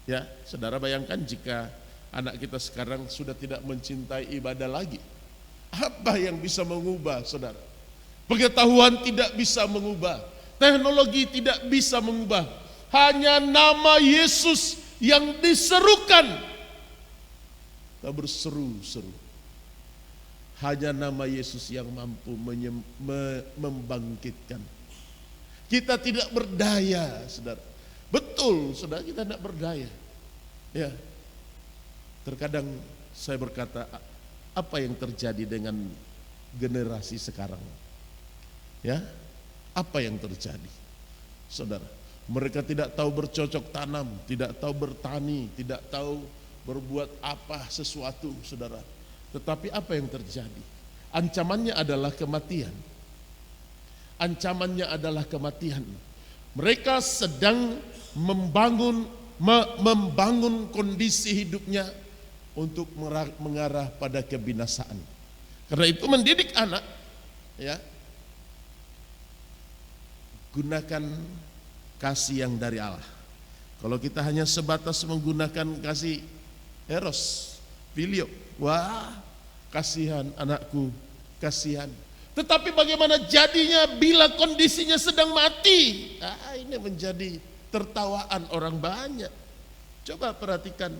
S4: Ya, saudara bayangkan jika anak kita sekarang sudah tidak mencintai ibadah lagi. Apa yang bisa mengubah, saudara? Pengetahuan tidak bisa mengubah. Teknologi tidak bisa mengubah. Hanya nama Yesus yang diserukan. Kita berseru-seru. Hanya nama Yesus yang mampu membangkitkan. Kita tidak berdaya, saudara. Betul, saudara, kita tidak berdaya. Ya. Terkadang saya berkata, apa yang terjadi dengan generasi sekarang? Ya, apa yang terjadi? Saudara, mereka tidak tahu bercocok tanam, tidak tahu bertani, tidak tahu berbuat apa sesuatu, saudara. Tetapi apa yang terjadi? Ancamannya adalah kematian. Ancamannya adalah kematian. Mereka sedang membangun kondisi hidupnya untuk mengarah pada kebinasaan. Karena itu mendidik anak, ya, gunakan kasih yang dari Allah. Kalau kita hanya sebatas menggunakan kasih eros, filio, wah, kasihan anakku, kasihan. Tetapi bagaimana jadinya bila kondisinya sedang mati? Ini menjadi tertawaan orang banyak. Coba perhatikan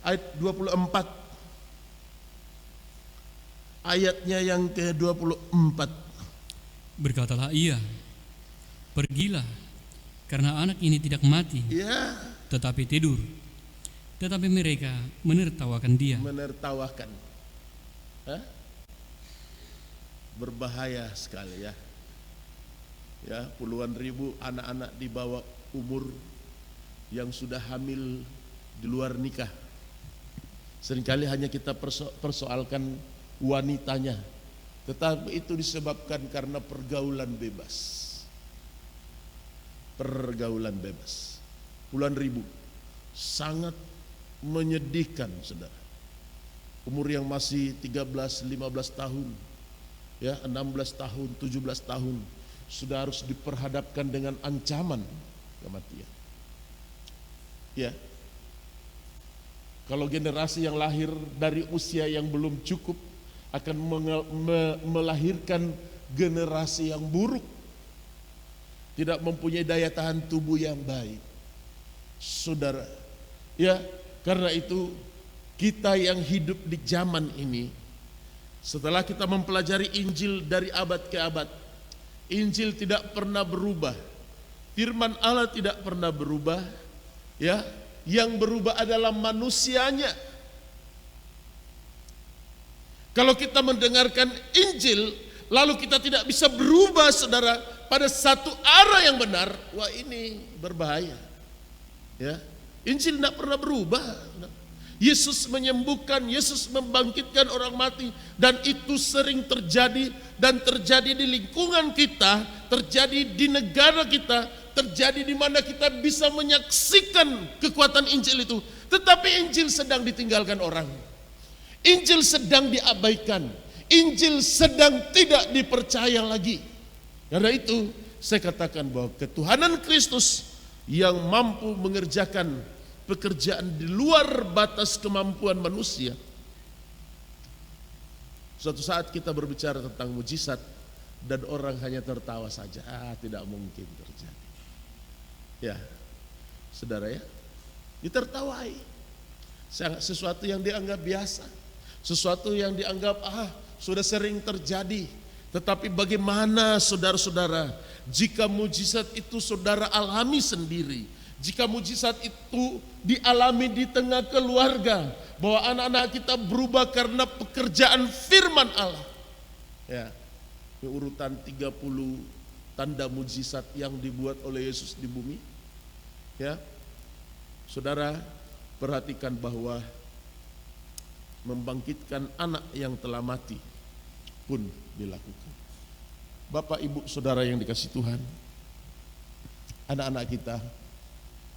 S4: ayat 24. Ayatnya yang ke-24.
S1: Berkatalah ia, pergilah, karena anak ini tidak mati,
S4: Ya,
S1: tetapi tidur. Tetapi mereka menertawakan dia.
S4: menertawakan. Hah? Berbahaya sekali ya. Ya, puluhan ribu anak-anak di bawah umur yang sudah hamil di luar nikah. Seringkali hanya kita persoalkan wanitanya, tetapi itu disebabkan karena pergaulan bebas. Pergaulan bebas. Puluhan ribu. Sangat menyedihkan, saudara. Umur yang masih 13, 15 tahun, ya, 16 tahun, 17 tahun sudah harus diperhadapkan dengan ancaman kematian. Ya. Kalau generasi yang lahir dari usia yang belum cukup akan melahirkan generasi yang buruk, tidak mempunyai daya tahan tubuh yang baik. Saudara, ya, karena itu kita yang hidup di zaman ini, setelah kita mempelajari Injil dari abad ke abad, Injil tidak pernah berubah, firman Allah tidak pernah berubah, ya, yang berubah adalah manusianya. Kalau kita mendengarkan Injil, lalu kita tidak bisa berubah, saudara, pada satu arah yang benar, wah, ini berbahaya. Ya, Injil tidak pernah berubah. Yesus menyembuhkan, Yesus membangkitkan orang mati, dan itu sering terjadi, dan terjadi di lingkungan kita, terjadi di negara kita, terjadi di mana kita bisa menyaksikan kekuatan Injil itu. Tetapi Injil sedang ditinggalkan orang. Injil sedang diabaikan. Injil sedang tidak dipercaya lagi. Karena itu saya katakan bahwa ketuhanan Kristus yang mampu mengerjakan pekerjaan di luar batas kemampuan manusia. Suatu saat kita berbicara tentang mujizat dan orang hanya tertawa saja. Tidak mungkin terjadi. Ya, saudara ya, ditertawai. Sesuatu yang dianggap biasa, sesuatu yang dianggap sudah sering terjadi. Tetapi bagaimana saudara-saudara jika mujizat itu saudara alami sendiri? Jika mujizat itu dialami di tengah keluarga, bahwa anak-anak kita berubah karena pekerjaan firman Allah. Ya, ini urutan 30 tanda mujizat yang dibuat oleh Yesus di bumi. Ya, saudara perhatikan bahwa membangkitkan anak yang telah mati pun dilakukan. Bapak, Ibu, Saudara yang dikasihi Tuhan, anak-anak kita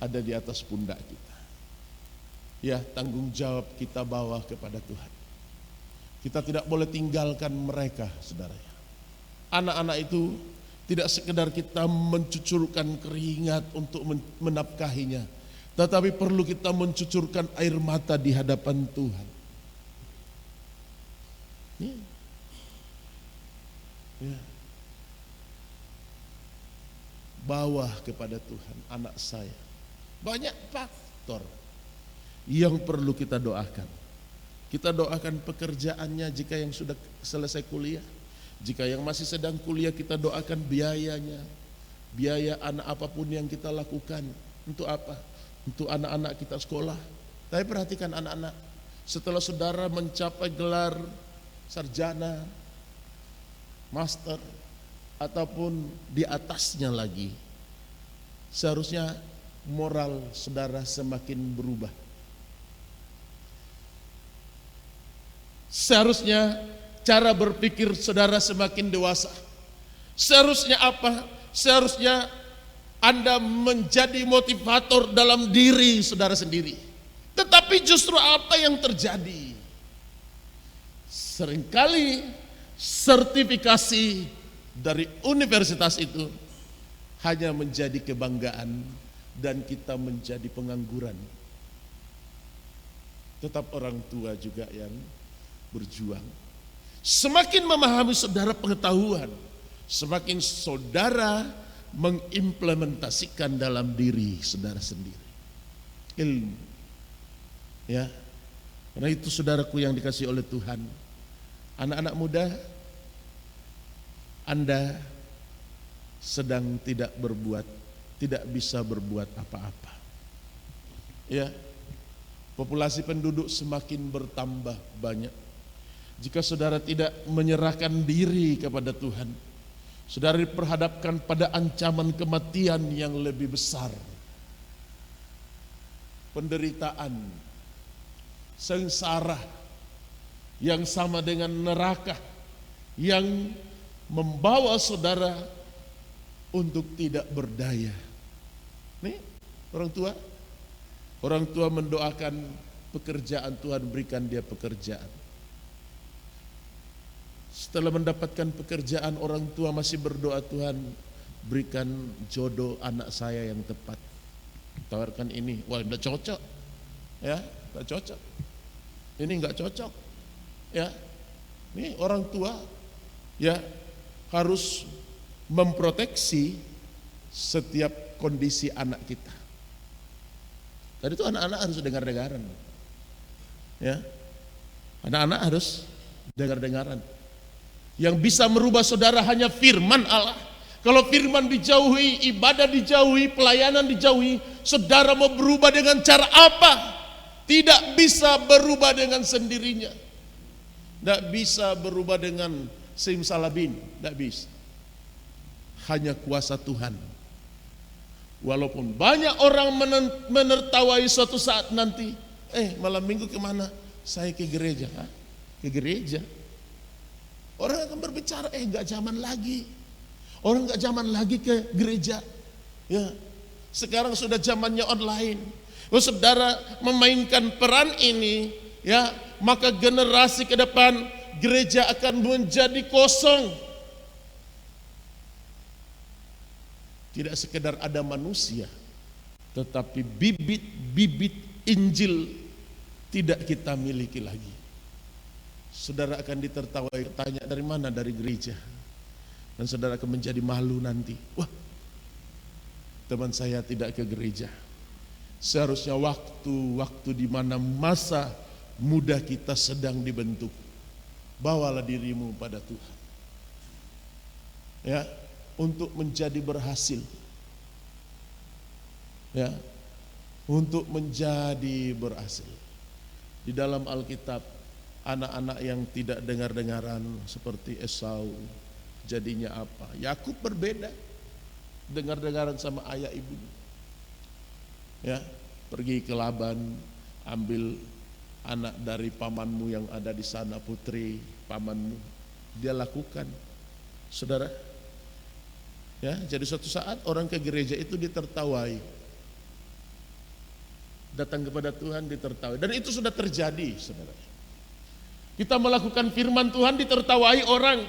S4: ada di atas pundak kita. Ya, tanggung jawab kita bawa kepada Tuhan. Kita tidak boleh tinggalkan mereka, saudara. Anak-anak itu tidak sekedar kita mencucurkan keringat untuk menafkahinya, tetapi perlu kita mencucurkan air mata di hadapan Tuhan. Ya. Ya. Bawa kepada Tuhan anak saya. Banyak faktor yang perlu kita doakan. Kita doakan pekerjaannya jika yang sudah selesai kuliah. Jika yang masih sedang kuliah, kita doakan biayanya. Biaya anak apapun yang kita lakukan. Untuk apa? Untuk anak-anak kita sekolah. Tapi perhatikan anak-anak, setelah saudara mencapai gelar sarjana, master, ataupun di atasnya lagi, seharusnya moral saudara semakin berubah. Seharusnya cara berpikir saudara semakin dewasa. Seharusnya apa? Seharusnya Anda menjadi motivator dalam diri saudara sendiri. Tetapi justru apa yang terjadi? Seringkali sertifikasi dari universitas itu hanya menjadi kebanggaan dan kita menjadi pengangguran. Tetap orang tua juga yang berjuang. Semakin memahami saudara pengetahuan, semakin saudara mengimplementasikan dalam diri saudara sendiri ilmu. Ya, karena itu saudaraku yang dikasihi oleh Tuhan, anak-anak muda, Anda sedang tidak bisa berbuat apa-apa. Ya, populasi penduduk semakin bertambah banyak. Jika saudara tidak menyerahkan diri kepada Tuhan, saudara diperhadapkan pada ancaman kematian yang lebih besar. Penderitaan, sengsara yang sama dengan neraka yang membawa saudara untuk tidak berdaya. Nih, orang tua mendoakan pekerjaan, Tuhan berikan dia pekerjaan. Setelah mendapatkan pekerjaan, orang tua masih berdoa, Tuhan berikan jodoh anak saya yang tepat. Tawarkan ini, wah tidak cocok, ya, tidak cocok. Ini enggak cocok, ya. Ini orang tua, ya, harus memproteksi setiap kondisi anak kita. Tadi itu anak-anak harus dengar-dengaran, ya. Anak-anak harus dengar-dengaran. Yang bisa merubah saudara hanya firman Allah. Kalau firman dijauhi, ibadah dijauhi, pelayanan dijauhi, saudara mau berubah dengan cara apa? Tidak bisa berubah dengan sendirinya. Tidak bisa berubah dengan simsalabim, tidak bisa. Hanya kuasa Tuhan. Walaupun banyak orang menertawai suatu saat nanti, malam minggu kemana? Saya ke gereja. Ke gereja. Orang akan berbicara, enggak zaman lagi. Orang enggak zaman lagi ke gereja. Ya. Sekarang sudah zamannya online. Kalau saudara memainkan peran ini, ya, maka generasi ke depan gereja akan menjadi kosong. Tidak sekedar ada manusia, tetapi bibit-bibit Injil tidak kita miliki lagi. Saudara akan ditertawai, tanya dari mana? Dari gereja. Dan saudara akan menjadi malu nanti. Wah, teman saya tidak ke gereja. Seharusnya waktu di mana masa muda kita sedang dibentuk, bawalah dirimu pada Tuhan. Ya, untuk menjadi berhasil. Ya, untuk menjadi berhasil. Di dalam Alkitab, anak-anak yang tidak dengar-dengaran seperti Esau jadinya apa? Yakub berbeda, dengar-dengaran sama ayah ibunya. Ya, pergi ke Laban, ambil anak dari pamanmu yang ada di sana, putri pamanmu. dia lakukan. Saudara, ya, jadi suatu saat orang ke gereja itu ditertawai. Datang kepada Tuhan ditertawai, dan itu sudah terjadi, saudara. Kita melakukan firman Tuhan ditertawai orang.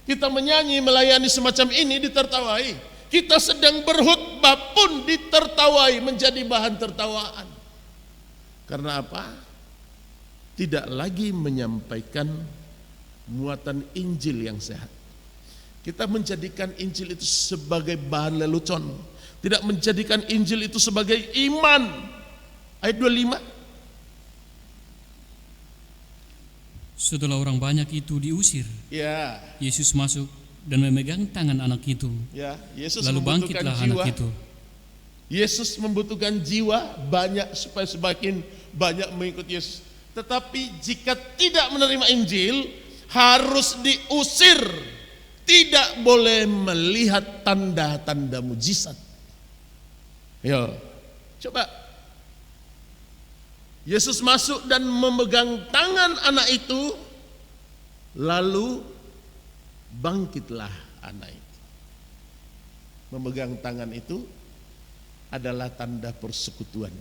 S4: Kita menyanyi melayani semacam ini ditertawai. Kita sedang berkhutbah pun ditertawai, menjadi bahan tertawaan. Karena apa? Tidak lagi menyampaikan muatan Injil yang sehat. Kita menjadikan Injil itu sebagai bahan lelucon, tidak menjadikan Injil itu sebagai iman. Ayat 25.
S1: Setelah orang banyak itu diusir,
S4: Ya,
S1: Yesus masuk dan memegang tangan anak itu.
S4: ya, Yesus
S1: Lalu
S4: membutuhkan
S1: bangkitlah
S4: jiwa.
S1: anak itu.
S4: Yesus membutuhkan jiwa banyak supaya semakin banyak mengikut Yesus. Tetapi jika tidak menerima Injil, harus diusir. Tidak boleh melihat tanda-tanda mujizat. Yo, coba. Yesus masuk dan memegang tangan anak itu, lalu bangkitlah anak itu. Memegang tangan itu adalah tanda persekutuan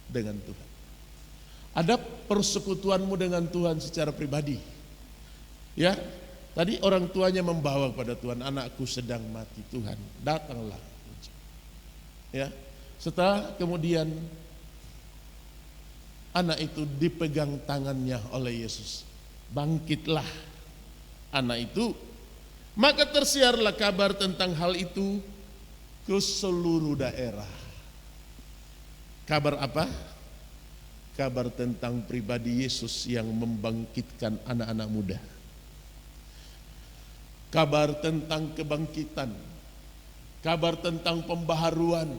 S4: dengan Tuhan. Ada persekutuanmu dengan Tuhan secara pribadi. Ya, tadi orang tuanya membawa kepada Tuhan, anakku sedang mati, Tuhan, datanglah. Ya, setelah kemudian anak itu dipegang tangannya oleh Yesus, bangkitlah anak itu, maka tersiarlah kabar tentang hal itu ke seluruh daerah. Kabar apa? Kabar tentang pribadi Yesus yang membangkitkan anak-anak muda. Kabar tentang kebangkitan, kabar tentang pembaharuan,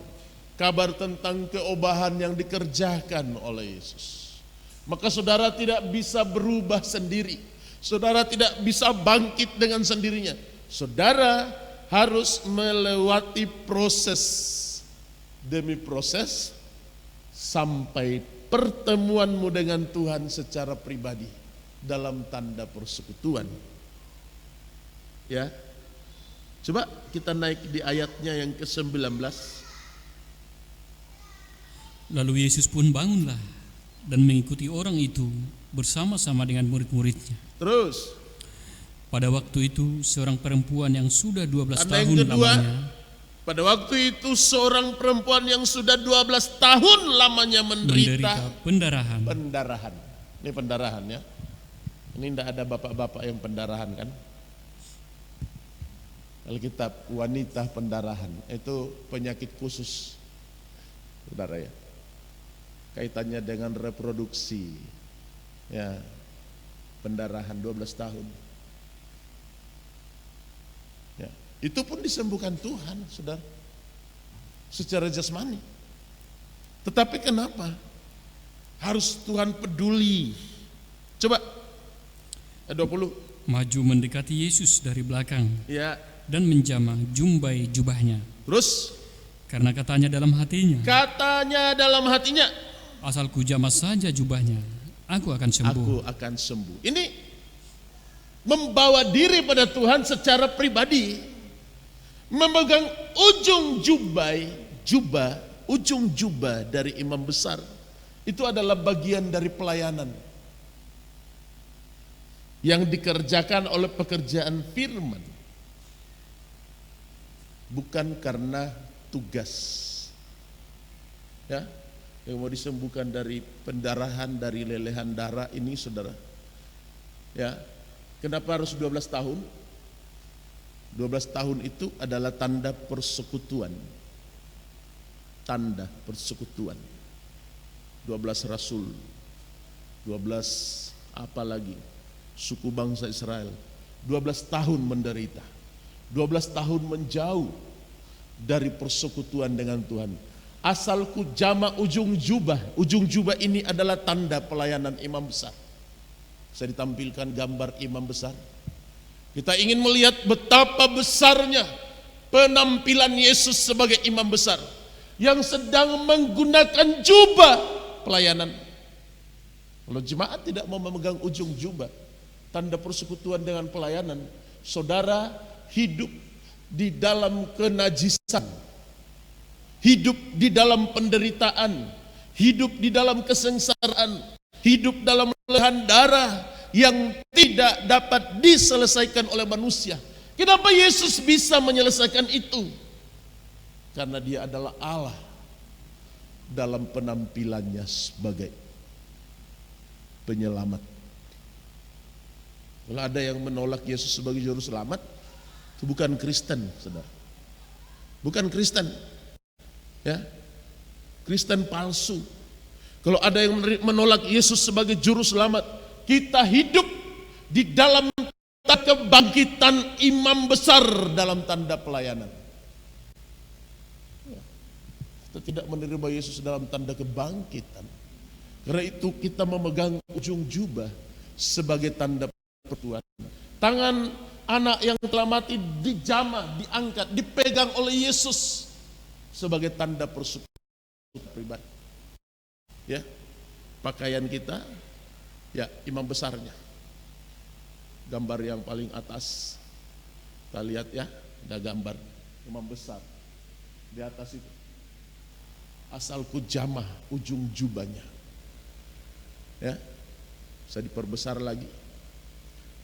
S4: kabar tentang keobahan yang dikerjakan oleh Yesus. Maka saudara tidak bisa berubah sendiri. Saudara tidak bisa bangkit dengan sendirinya. Saudara harus melewati proses demi proses sampai pertemuanmu dengan Tuhan secara pribadi dalam tanda persekutuan. Ya, coba kita naik di ayatnya yang ke-19.
S1: Lalu Yesus pun bangunlah dan mengikuti orang itu bersama-sama dengan murid-muridnya.
S4: Terus,
S1: Pada waktu itu seorang perempuan yang sudah 12
S4: tanda yang
S1: tahun
S4: kedua,
S1: lamanya
S4: pada waktu itu seorang perempuan yang sudah 12 tahun lamanya menderita
S1: pendarahan.
S4: pendarahan. Ini pendarahan ya. Ini tidak ada bapak-bapak yang pendarahan kan? Alkitab wanita pendarahan itu penyakit khusus, saudara ya. Kaitannya dengan reproduksi, ya, pendarahan 12 tahun. Ya, itu pun disembuhkan Tuhan, saudara, secara jasmani. Tetapi kenapa harus Tuhan peduli? Coba ayat 20.
S1: Maju mendekati Yesus dari belakang
S4: Ya,
S1: dan menjamah jumbai jubahnya.
S4: terus
S1: Karena katanya dalam hatinya, asal kujamah saja jubahnya, aku akan sembuh.
S4: aku akan sembuh. Ini membawa diri pada Tuhan secara pribadi, memegang ujung jubah dari imam besar. Itu adalah bagian dari pelayanan yang dikerjakan oleh pekerjaan firman, bukan karena tugas. Ya, yang mau disembuhkan dari pendarahan, dari lelehan darah ini, saudara. Ya, kenapa harus 12 tahun? 12 tahun itu adalah tanda persekutuan. Tanda persekutuan. 12 rasul, 12 apa lagi? Suku bangsa Israel. 12 tahun menderita. 12 tahun menjauh dari persekutuan dengan Tuhan. Asalku jama ujung jubah. Ujung jubah ini adalah tanda pelayanan imam besar. Saya ditampilkan gambar imam besar. Kita ingin melihat betapa besarnya penampilan Yesus sebagai imam besar yang sedang menggunakan jubah pelayanan. Kalau jemaat tidak mau memegang ujung jubah, tanda persekutuan dengan pelayanan, saudara hidup di dalam kenajisan, hidup di dalam penderitaan, hidup di dalam kesengsaraan, hidup dalam lelehan darah yang tidak dapat diselesaikan oleh manusia. Kenapa Yesus bisa menyelesaikan itu? Karena dia adalah Allah dalam penampilannya sebagai penyelamat. Kalau ada yang menolak Yesus sebagai juru selamat, itu bukan Kristen, saudara. Bukan Kristen, ya, Kristen palsu. Kalau ada yang menolak Yesus sebagai juru selamat, kita hidup di dalam kebangkitan imam besar dalam tanda pelayanan. Kita tidak menerima Yesus dalam tanda kebangkitan. Karena itu kita memegang ujung jubah sebagai tanda persekutuan. Tangan anak yang telah mati dijamah, diangkat, dipegang oleh Yesus sebagai tanda persekutuan pribadi. Ya, pakaian kita, ya, imam besarnya. Gambar yang paling atas, kita lihat ya, ada gambar imam besar di atas itu. Asalku jamah ujung jubahnya, ya, bisa diperbesar lagi.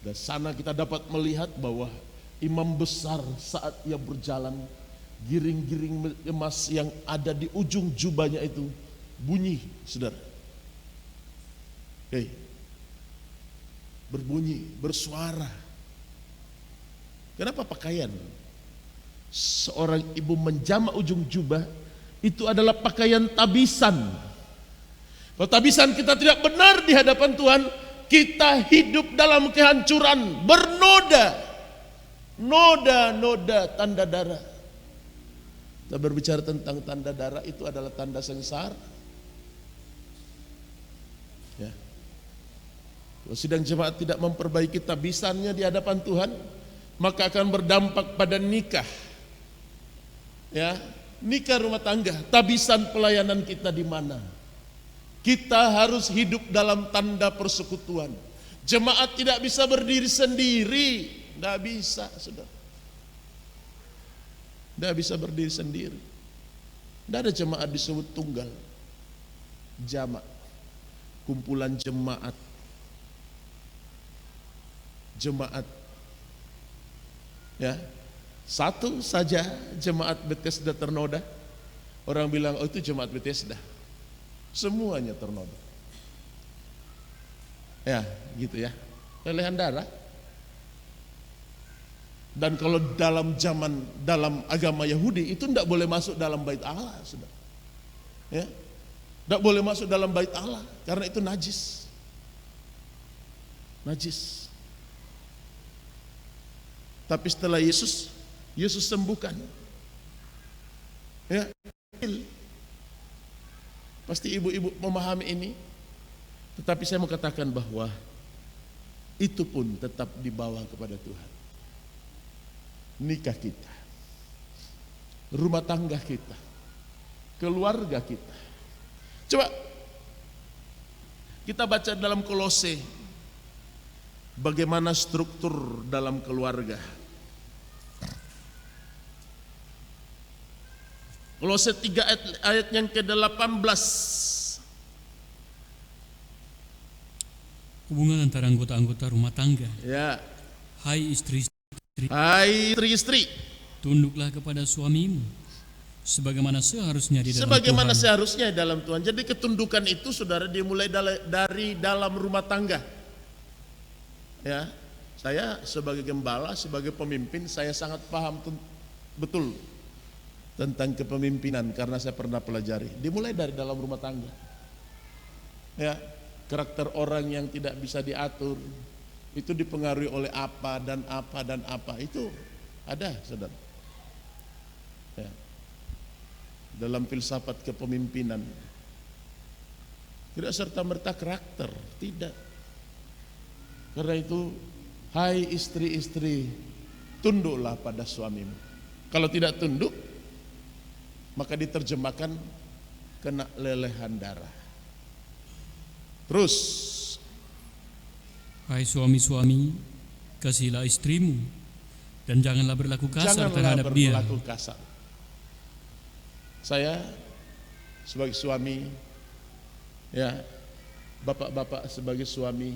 S4: Dan sana kita dapat melihat bahwa imam besar saat ia berjalan, giring-giring emas yang ada di ujung jubahnya itu bunyi, saudara. Berbunyi, bersuara. Kenapa pakaian seorang ibu menjamah ujung jubah itu adalah pakaian tabisan? Kalau tabisan kita tidak benar di hadapan Tuhan, kita hidup dalam kehancuran, bernoda, noda tanda darah. Kita berbicara tentang tanda darah, itu adalah tanda sengsara. Ya. Kalau sidang jemaat tidak memperbaiki tabisannya di hadapan Tuhan, maka akan berdampak pada nikah. Ya, nikah rumah tangga. Tabisan pelayanan kita di mana? Kita harus hidup dalam tanda persekutuan. Jemaat tidak bisa berdiri sendiri, tidak bisa, saudara. Tidak bisa berdiri sendiri. Tidak ada jemaat disebut tunggal. Jamaah, kumpulan jemaat. Jemaat, ya, satu saja jemaat Bethesda ternoda. Orang bilang, oh itu jemaat Bethesda. Semuanya ternoda. Ya, gitu ya. Lelehan darah. Dan kalau dalam agama Yahudi itu tidak boleh masuk dalam bait Allah, saudara. Ya, tidak boleh masuk dalam bait Allah karena itu najis. Najis. Tapi setelah Yesus sembuhkan. Ya, pasti ibu-ibu memahami ini. Tetapi saya mau katakan bahwa itu pun tetap dibawa kepada Tuhan. Nikah kita, rumah tangga kita, keluarga kita. Coba kita baca dalam Kolose bagaimana struktur dalam keluarga. Kolose 3 ayat yang ke-18.
S1: Hubungan antara anggota-anggota rumah tangga.
S4: Ya.
S1: Hai istri-istri,
S4: Hai istri-istri,
S1: tunduklah kepada suamimu sebagaimana seharusnya di dalam
S4: sebagaimana
S1: Tuhan.
S4: seharusnya dalam Tuhan. Jadi ketundukan itu saudara dimulai dari dalam rumah tangga. Ya, saya sebagai gembala, sebagai pemimpin, saya sangat paham betul tentang kepemimpinan karena saya pernah pelajari. Dimulai dari dalam rumah tangga. Ya, karakter orang yang tidak bisa diatur itu dipengaruhi oleh apa dan apa dan apa, itu ada, saudara. Ya. Dalam filsafat kepemimpinan tidak serta-merta karakter, tidak. Karena itu, hai istri-istri, tunduklah pada suamimu. Kalau tidak tunduk, maka diterjemahkan kena lelehan darah. Terus
S1: Hai suami-suami, kasihilah istrimu dan janganlah berlaku kasar terhadap dia.
S4: Janganlah berlaku kasar. Saya sebagai suami, ya, bapak-bapak sebagai suami,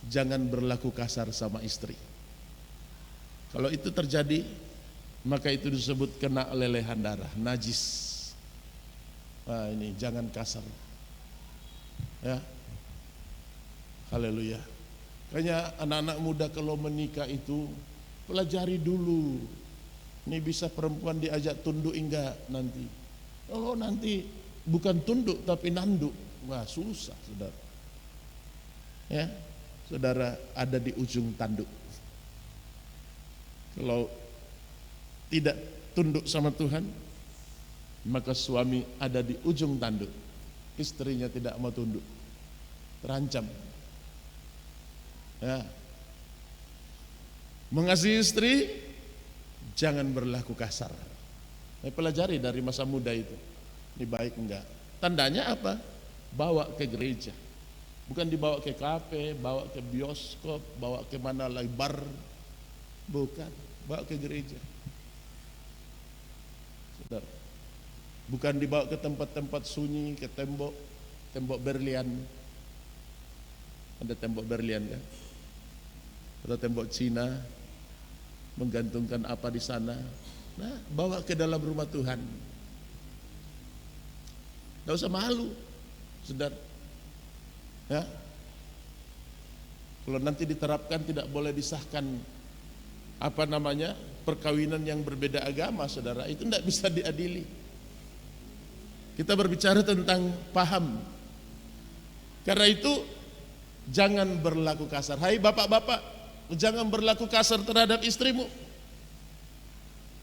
S4: jangan berlaku kasar sama istri. Kalau itu terjadi, maka itu disebut kena lelehan darah, najis. Nah, ini jangan kasar. Ya. Haleluya. Makanya anak-anak muda kalau menikah itu pelajari dulu. Ini bisa perempuan diajak tunduk enggak nanti. Kalau nanti bukan tunduk tapi nanduk, wah susah, saudara. Ya, saudara ada di ujung tanduk. Kalau tidak tunduk sama Tuhan, maka suami ada di ujung tanduk. Istrinya tidak mau tunduk, terancam. Ya. Mengasihi istri, jangan berlaku kasar. Pelajari dari masa muda itu. Ini baik enggak? Tandanya apa? Bawa ke gereja. Bukan dibawa ke kafe, bawa ke bioskop, bawa ke mana lagi, bar. Bukan, bawa ke gereja. Saudara. Bukan dibawa ke tempat-tempat sunyi, ke tembok berlian. Ada tembok berlian kan? Atau tembok Cina, menggantungkan apa di sana. Nah, bawa ke dalam rumah Tuhan. Tidak usah malu, saudara. Ya. Kalau nanti diterapkan tidak boleh disahkan perkawinan yang berbeda agama, saudara. Itu tidak bisa diadili. Kita berbicara tentang paham. Karena itu jangan berlaku kasar. Hai bapak-bapak, jangan berlaku kasar terhadap istrimu.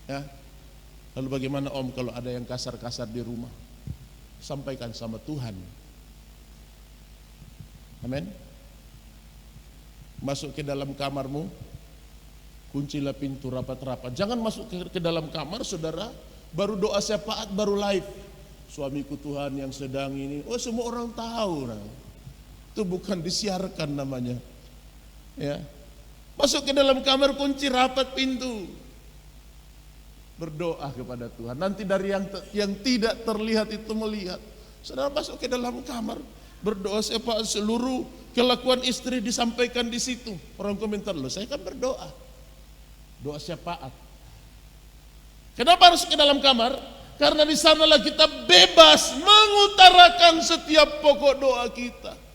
S4: Ya. Lalu bagaimana om kalau ada yang kasar-kasar di rumah? Sampaikan sama Tuhan. Amin. Masuk ke dalam kamarmu, kuncilah pintu rapat-rapat. Jangan masuk ke dalam kamar, saudara, baru doa syafaat, baru live. Suamiku Tuhan yang sedang ini, oh semua orang tahu. Nah. Itu bukan disiarkan namanya. Ya. Masuk ke dalam kamar, kunci rapat pintu. Berdoa kepada Tuhan. Nanti dari yang tidak terlihat itu melihat. Saudara masuk ke dalam kamar, berdoa syafaat, seluruh kelakuan istri disampaikan di situ. Orang komentar, loh saya kan berdoa. Doa syafaat. Kenapa harus ke dalam kamar? Karena di sanalah kita bebas mengutarakan setiap pokok doa kita.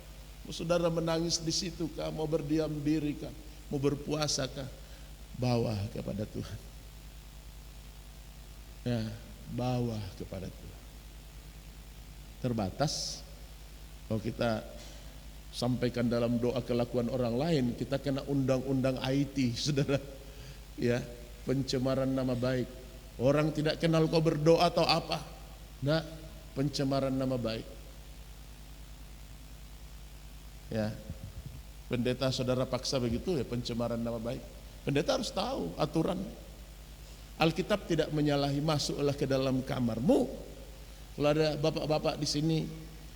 S4: Saudara menangis di situ kah? Mau berdiam diri kah? Mau berpuasa kah? Bawa kepada Tuhan. Ya, bawa kepada Tuhan. Terbatas. Kalau kita sampaikan dalam doa kelakuan orang lain, kita kena undang-undang IT, saudara. Ya, pencemaran nama baik. Orang tidak kenal kau berdoa atau apa. Nah, pencemaran nama baik. Ya. Pendeta saudara paksa begitu ya, pencemaran nama baik. Pendeta harus tahu aturan. Alkitab tidak menyalahi, masuklah ke dalam kamarmu. Kalau ada bapak-bapak di sini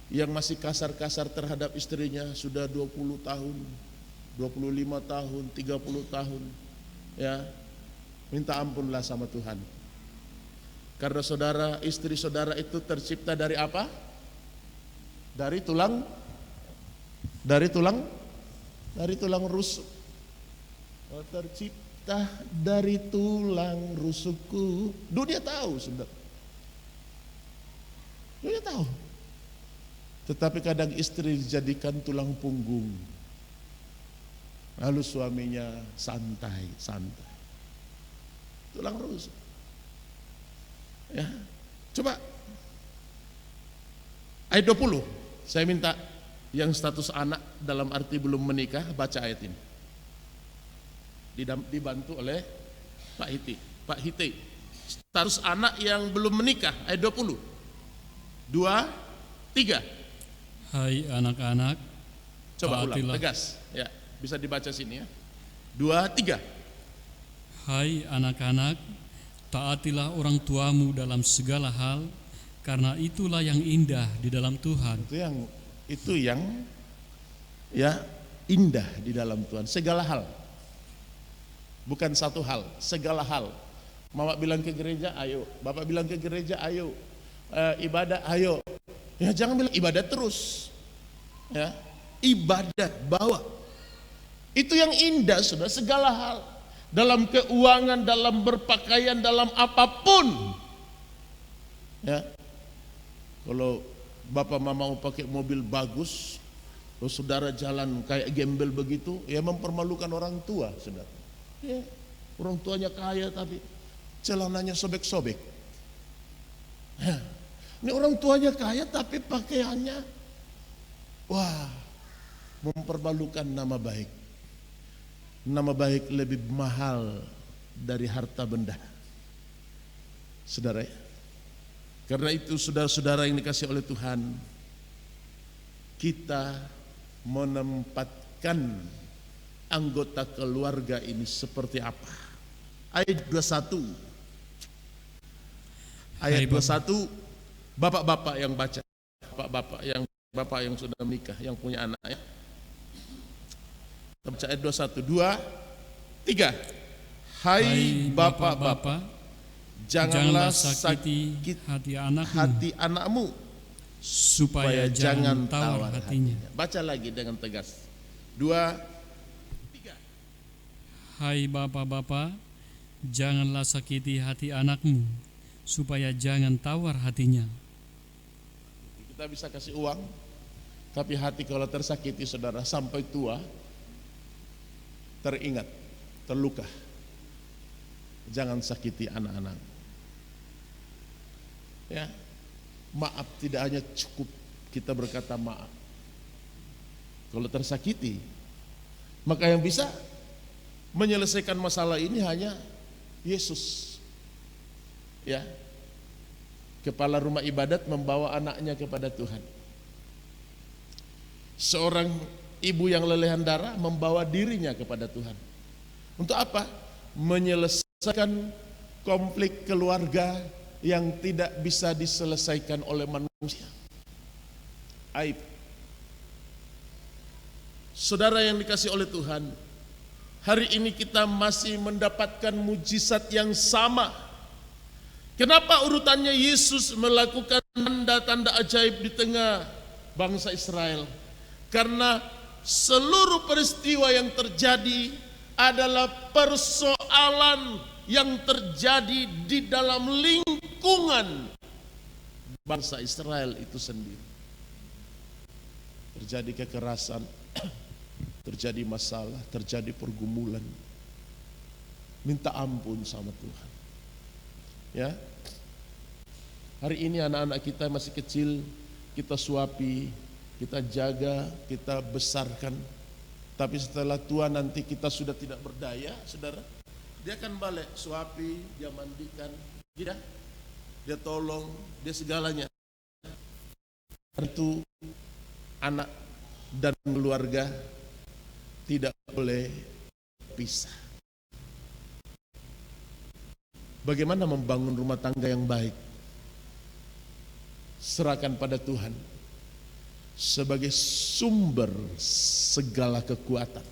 S4: yang masih kasar-kasar terhadap istrinya sudah 20 tahun, 25 tahun, 30 tahun. Ya. Minta ampunlah sama Tuhan. Karena saudara, istri saudara itu tercipta dari apa? Dari tulang rusuk. Oh, tercipta dari tulang rusukku. Dunia tahu, saudara. Dunia tahu. Tetapi kadang istri dijadikan tulang punggung. Lalu suaminya santai. Tulang rusuk. Ya. Coba ayat 20. Saya minta yang status anak dalam arti belum menikah baca ayat ini. Dibantu oleh Pak Hiti. Status anak yang belum menikah ayat 20. 2, 3.
S1: Hai anak-anak,
S4: coba ulang
S1: taatilah.
S4: Tegas. Ya, bisa dibaca sini ya. 2, 3.
S1: Hai anak-anak, taatilah orang tuamu dalam segala hal, karena itulah yang indah di dalam Tuhan.
S4: Itu yang ya indah di dalam Tuhan. Segala hal, bukan satu hal, segala hal. Mama bilang ke gereja, ayo. Bapak bilang ke gereja, ayo. Ibadah, ayo. Ya jangan bilang ibadah terus. Ya, ibadah bawa. Itu yang indah, sudah segala hal. Dalam keuangan, dalam berpakaian, dalam apapun. Ya, kalau bapak mama mau pakai mobil bagus, kalau saudara jalan kayak gembel begitu, ya mempermalukan orang tua, saudara. Ya, orang tuanya kaya tapi celananya sobek-sobek. Ya, ini orang tuanya kaya tapi pakaiannya, wah, mempermalukan nama baik. Nama baik lebih mahal dari harta benda, saudara. Karena itu saudara-saudara yang dikasih oleh Tuhan, kita menempatkan anggota keluarga ini seperti apa? Ayat 21. Ayat 21, bapak-bapak yang baca, bapak yang sudah menikah, yang punya anak ya. Baca ayat 21, 2, 3. Hai bapak-bapak, janganlah sakiti
S2: hati
S4: anakmu
S2: supaya jangan tawar hatinya.
S4: Baca lagi dengan tegas. 2, 3.
S2: Hai bapak-bapak, janganlah sakiti hati anakmu supaya jangan tawar hatinya.
S4: Kita bisa kasih uang, tapi hati kalau tersakiti, saudara, sampai tua teringat, terluka. Jangan sakiti anak-anak. Ya, maaf tidak hanya cukup kita berkata maaf. Kalau tersakiti, maka yang bisa menyelesaikan masalah ini hanya Yesus. Ya, kepala rumah ibadat membawa anaknya kepada Tuhan. Seorang ibu yang lelehan darah membawa dirinya kepada Tuhan. Untuk apa? Menyelesaikan konflik keluarga yang tidak bisa diselesaikan oleh manusia. Aib. Saudara yang dikasih oleh Tuhan, hari ini kita masih mendapatkan mujizat yang sama. Kenapa urutannya Yesus melakukan tanda-tanda ajaib di tengah bangsa Israel? Karena seluruh peristiwa yang terjadi adalah persoalan yang terjadi di dalam lingkungan bangsa Israel itu sendiri. Terjadi kekerasan, terjadi masalah, terjadi pergumulan. Minta ampun sama Tuhan. Ya, hari ini anak-anak kita masih kecil, kita suapi, kita jaga, kita besarkan. Tapi setelah tua nanti kita sudah tidak berdaya, saudara. Dia akan balik, suapi, dia mandikan, dia tolong, dia segalanya. Tentu anak dan keluarga tidak boleh pisah. Bagaimana membangun rumah tangga yang baik? Serahkan pada Tuhan sebagai sumber segala kekuatan.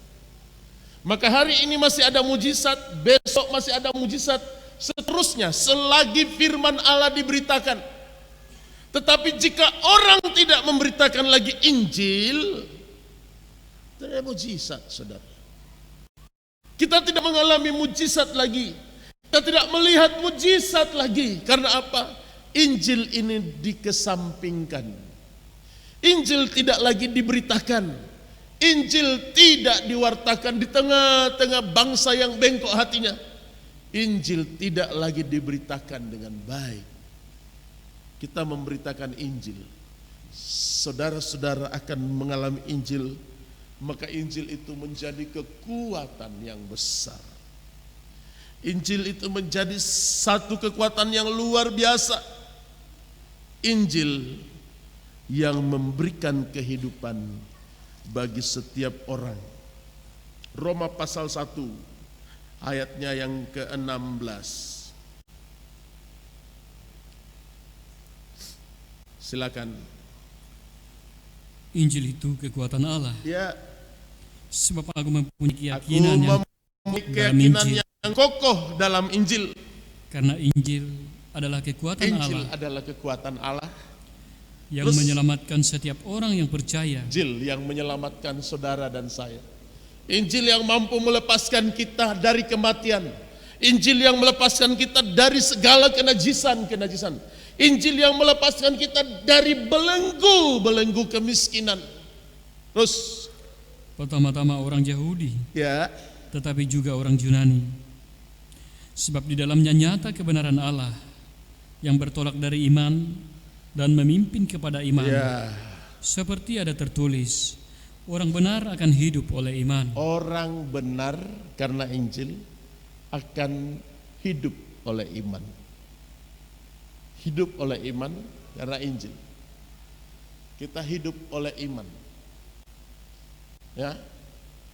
S4: Maka hari ini masih ada mujizat, besok masih ada mujizat, seterusnya selagi firman Allah diberitakan. Tetapi jika orang tidak memberitakan lagi Injil, tidak ada mujizat, saudara. Kita tidak mengalami mujizat lagi. Kita tidak melihat mujizat lagi. Karena apa? Injil ini dikesampingkan. Injil tidak lagi diberitakan. Injil tidak diwartakan di tengah-tengah bangsa yang bengkok hatinya. Injil tidak lagi diberitakan dengan baik. Kita memberitakan Injil. Saudara-saudara akan mengalami Injil. Maka Injil itu menjadi kekuatan yang besar. Injil itu menjadi satu kekuatan yang luar biasa. Injil yang memberikan kehidupan bagi setiap orang. Roma pasal 1 ayatnya yang ke-16. Silakan.
S2: Injil itu kekuatan Allah.
S4: Ya.
S1: Sebab aku mempunyai
S4: Aku
S1: keyakinan
S4: mempunyai keyakinan yang kokoh dalam Injil.
S1: karena Injil adalah kekuatan
S4: Injil
S1: Allah
S4: adalah kekuatan Allah.
S1: yang
S4: Terus,
S1: menyelamatkan setiap orang yang percaya.
S4: Injil yang menyelamatkan saudara dan saya. Injil yang mampu melepaskan kita dari kematian. Injil yang melepaskan kita dari segala kenajisan. Injil yang melepaskan kita dari belenggu kemiskinan. Terus,
S1: Pertama-tama orang Yahudi,
S4: ya,
S1: tetapi juga orang Yunani. Sebab di dalamnya nyata kebenaran Allah yang bertolak dari iman dan memimpin kepada iman.
S4: ya,
S1: Seperti ada tertulis, orang benar akan hidup oleh iman.
S4: orang benar karena Injil akan hidup oleh iman. Hidup oleh iman karena Injil. Kita hidup oleh iman. Ya,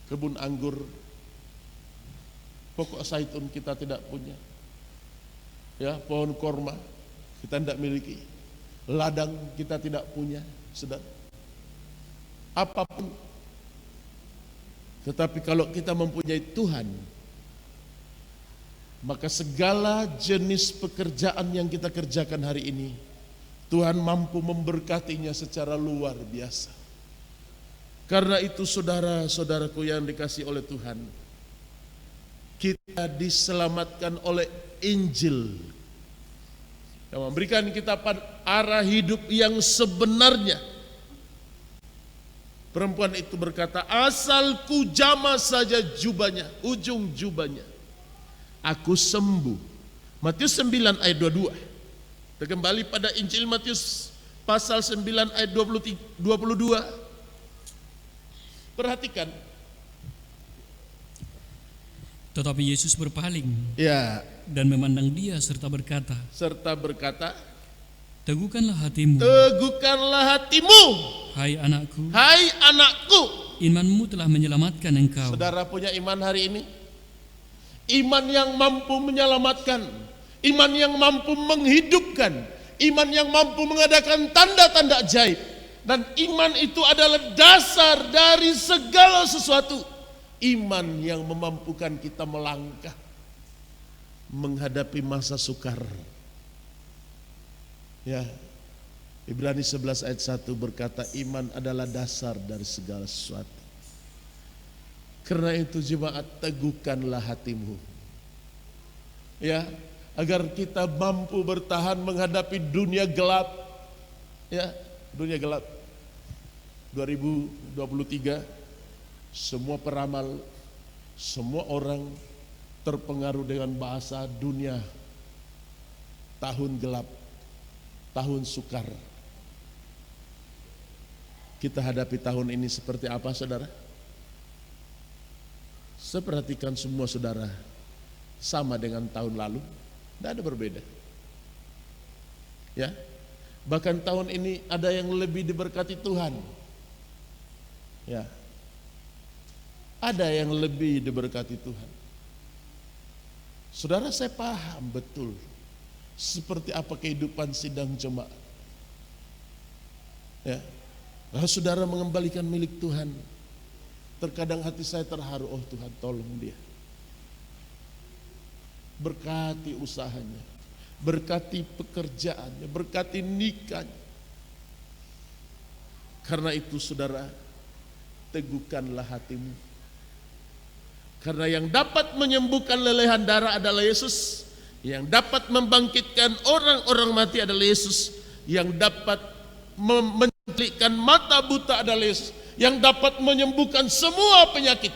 S4: kebun anggur, pokok zaitun kita tidak punya. Ya, pohon korma kita tidak miliki. Ladang kita tidak punya, saudara. Apapun. Tetapi kalau kita mempunyai Tuhan, maka segala jenis pekerjaan yang kita kerjakan hari ini, Tuhan mampu memberkatinya secara luar biasa. Karena itu saudara-saudaraku yang dikasihi oleh Tuhan, kita diselamatkan oleh Injil yang memberikan kita arah hidup yang sebenarnya. Perempuan itu berkata, asal ku jama saja jubahnya, ujung jubahnya, aku sembuh. Matius 9 ayat 22. Kita kembali pada Injil Matius pasal 9 ayat 22. Perhatikan.
S1: Tetapi Yesus berpaling
S4: Ya,
S1: dan memandang dia serta berkata, teguhkanlah hatimu,
S4: teguhkanlah hatimu,
S1: hai anakku,
S4: hai anakku.
S1: imanmu telah menyelamatkan engkau.
S4: Saudara punya iman hari ini? Iman yang mampu menyelamatkan, iman yang mampu menghidupkan, iman yang mampu mengadakan tanda-tanda ajaib. Dan iman itu adalah dasar dari segala sesuatu. Iman yang memampukan kita melangkah menghadapi masa sukar. Ya, Ibrani 11 ayat 1 berkata, iman adalah dasar dari segala sesuatu. Karena itu jemaat, teguhkanlah hatimu. Ya, agar kita mampu bertahan menghadapi dunia gelap. Ya, dunia gelap. 2023, semua peramal, semua orang terpengaruh dengan bahasa dunia tahun gelap, tahun sukar. Kita hadapi tahun ini seperti apa, saudara? Saya perhatikan semua saudara sama dengan tahun lalu, tidak ada berbeda. Ya, bahkan tahun ini ada yang lebih diberkati Tuhan. Ya, ada yang lebih diberkati Tuhan. Saudara, saya paham betul seperti apa kehidupan sidang jemaat. Ya, kalau saudara mengembalikan milik Tuhan, terkadang hati saya terharu, oh Tuhan tolong dia. Berkati usahanya, berkati pekerjaannya, berkati nikahnya. Karena itu saudara, teguhkanlah hatimu. Karena yang dapat menyembuhkan lelehan darah adalah Yesus. Yang dapat membangkitkan orang-orang mati adalah Yesus. Yang dapat mencelikkan mata buta adalah Yesus. Yang dapat menyembuhkan semua penyakit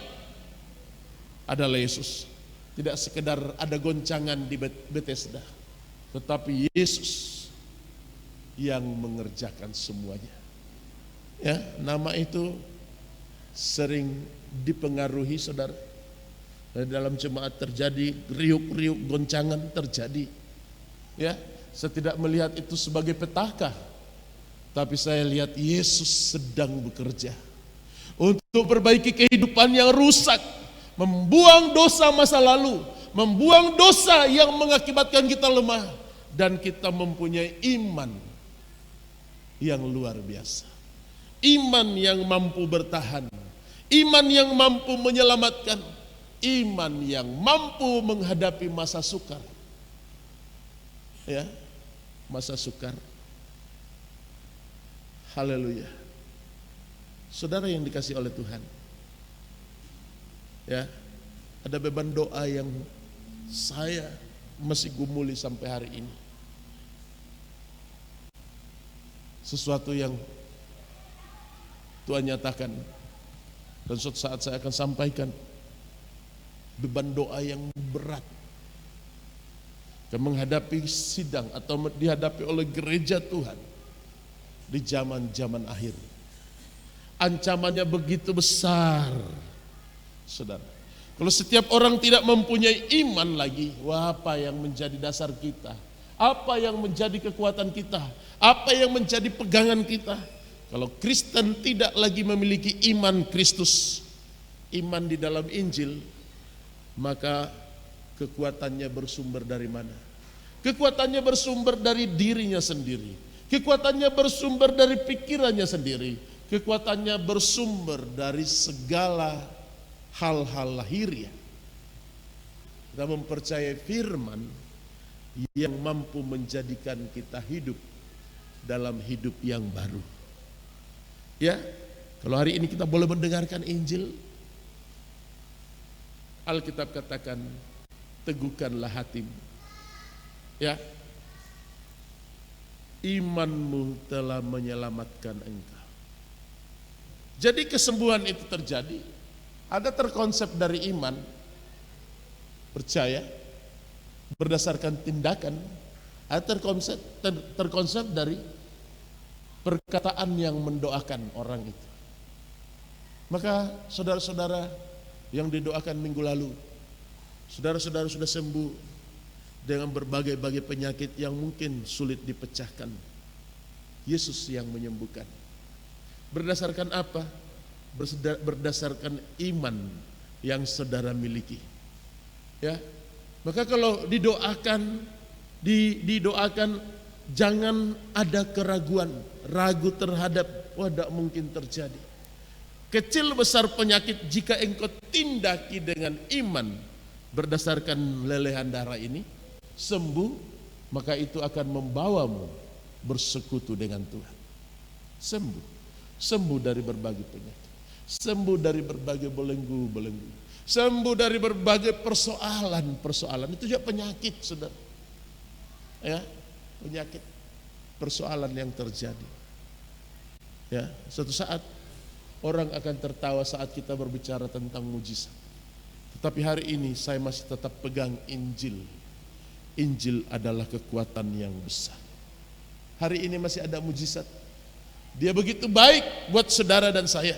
S4: adalah Yesus. Tidak sekedar ada goncangan di Bethesda, tetapi Yesus yang mengerjakan semuanya. Ya, nama itu sering dipengaruhi saudara. Dalam jemaat terjadi riuk-riuk, goncangan terjadi. Ya, saya tidak melihat itu sebagai petaka, tapi saya lihat Yesus sedang bekerja untuk perbaiki kehidupan yang rusak, membuang dosa masa lalu, membuang dosa yang mengakibatkan kita lemah, dan kita mempunyai iman yang luar biasa. Iman yang mampu bertahan, iman yang mampu menyelamatkan, iman yang mampu menghadapi masa sukar. Ya, masa sukar. Haleluya. Saudara yang dikasih oleh Tuhan, ya, ada beban doa yang saya masih gumuli sampai hari ini. Sesuatu yang Tuhan nyatakan, dan suatu saat saya akan sampaikan beban doa yang berat yang menghadapi sidang atau dihadapi oleh gereja Tuhan di zaman-zaman akhir. Ancamannya begitu besar, saudara. Kalau setiap orang tidak mempunyai iman lagi, wah, apa yang menjadi dasar kita? Apa yang menjadi kekuatan kita? Apa yang menjadi pegangan kita? Kalau Kristen tidak lagi memiliki iman Kristus, iman di dalam Injil, maka kekuatannya bersumber dari mana? Kekuatannya bersumber dari dirinya sendiri. Kekuatannya bersumber dari pikirannya sendiri. Kekuatannya bersumber dari segala hal-hal lahiriah. Kita mempercayai firman yang mampu menjadikan kita hidup dalam hidup yang baru. Ya, kalau hari ini kita boleh mendengarkan Injil, Alkitab katakan, teguhkanlah hatimu. Ya, imanmu telah menyelamatkan engkau. Jadi kesembuhan itu terjadi, ada terkonsep dari iman, percaya, berdasarkan tindakan, ada terkonsep dari perkataan yang mendoakan orang itu. Maka saudara-saudara yang didoakan minggu lalu, saudara-saudara sudah sembuh dengan berbagai-bagai penyakit yang mungkin sulit dipecahkan. Yesus yang menyembuhkan. Berdasarkan apa? Berdasarkan iman yang saudara miliki. Ya. Maka kalau didoakan jangan ada keraguan, ragu terhadap tidak mungkin terjadi. Kecil besar penyakit jika engkau tindaki dengan iman berdasarkan lelehan darah ini, sembuh, maka itu akan membawamu bersekutu dengan Tuhan. Sembuh dari berbagai penyakit, sembuh dari berbagai belenggu, sembuh dari berbagai persoalan. Itu juga penyakit, saudara. Ya, penyakit, persoalan yang terjadi. Ya, suatu saat orang akan tertawa saat kita berbicara tentang mujizat. Tetapi hari ini saya masih tetap pegang Injil. Injil adalah kekuatan yang besar. Hari ini masih ada mujizat. Dia begitu baik buat saudara dan saya.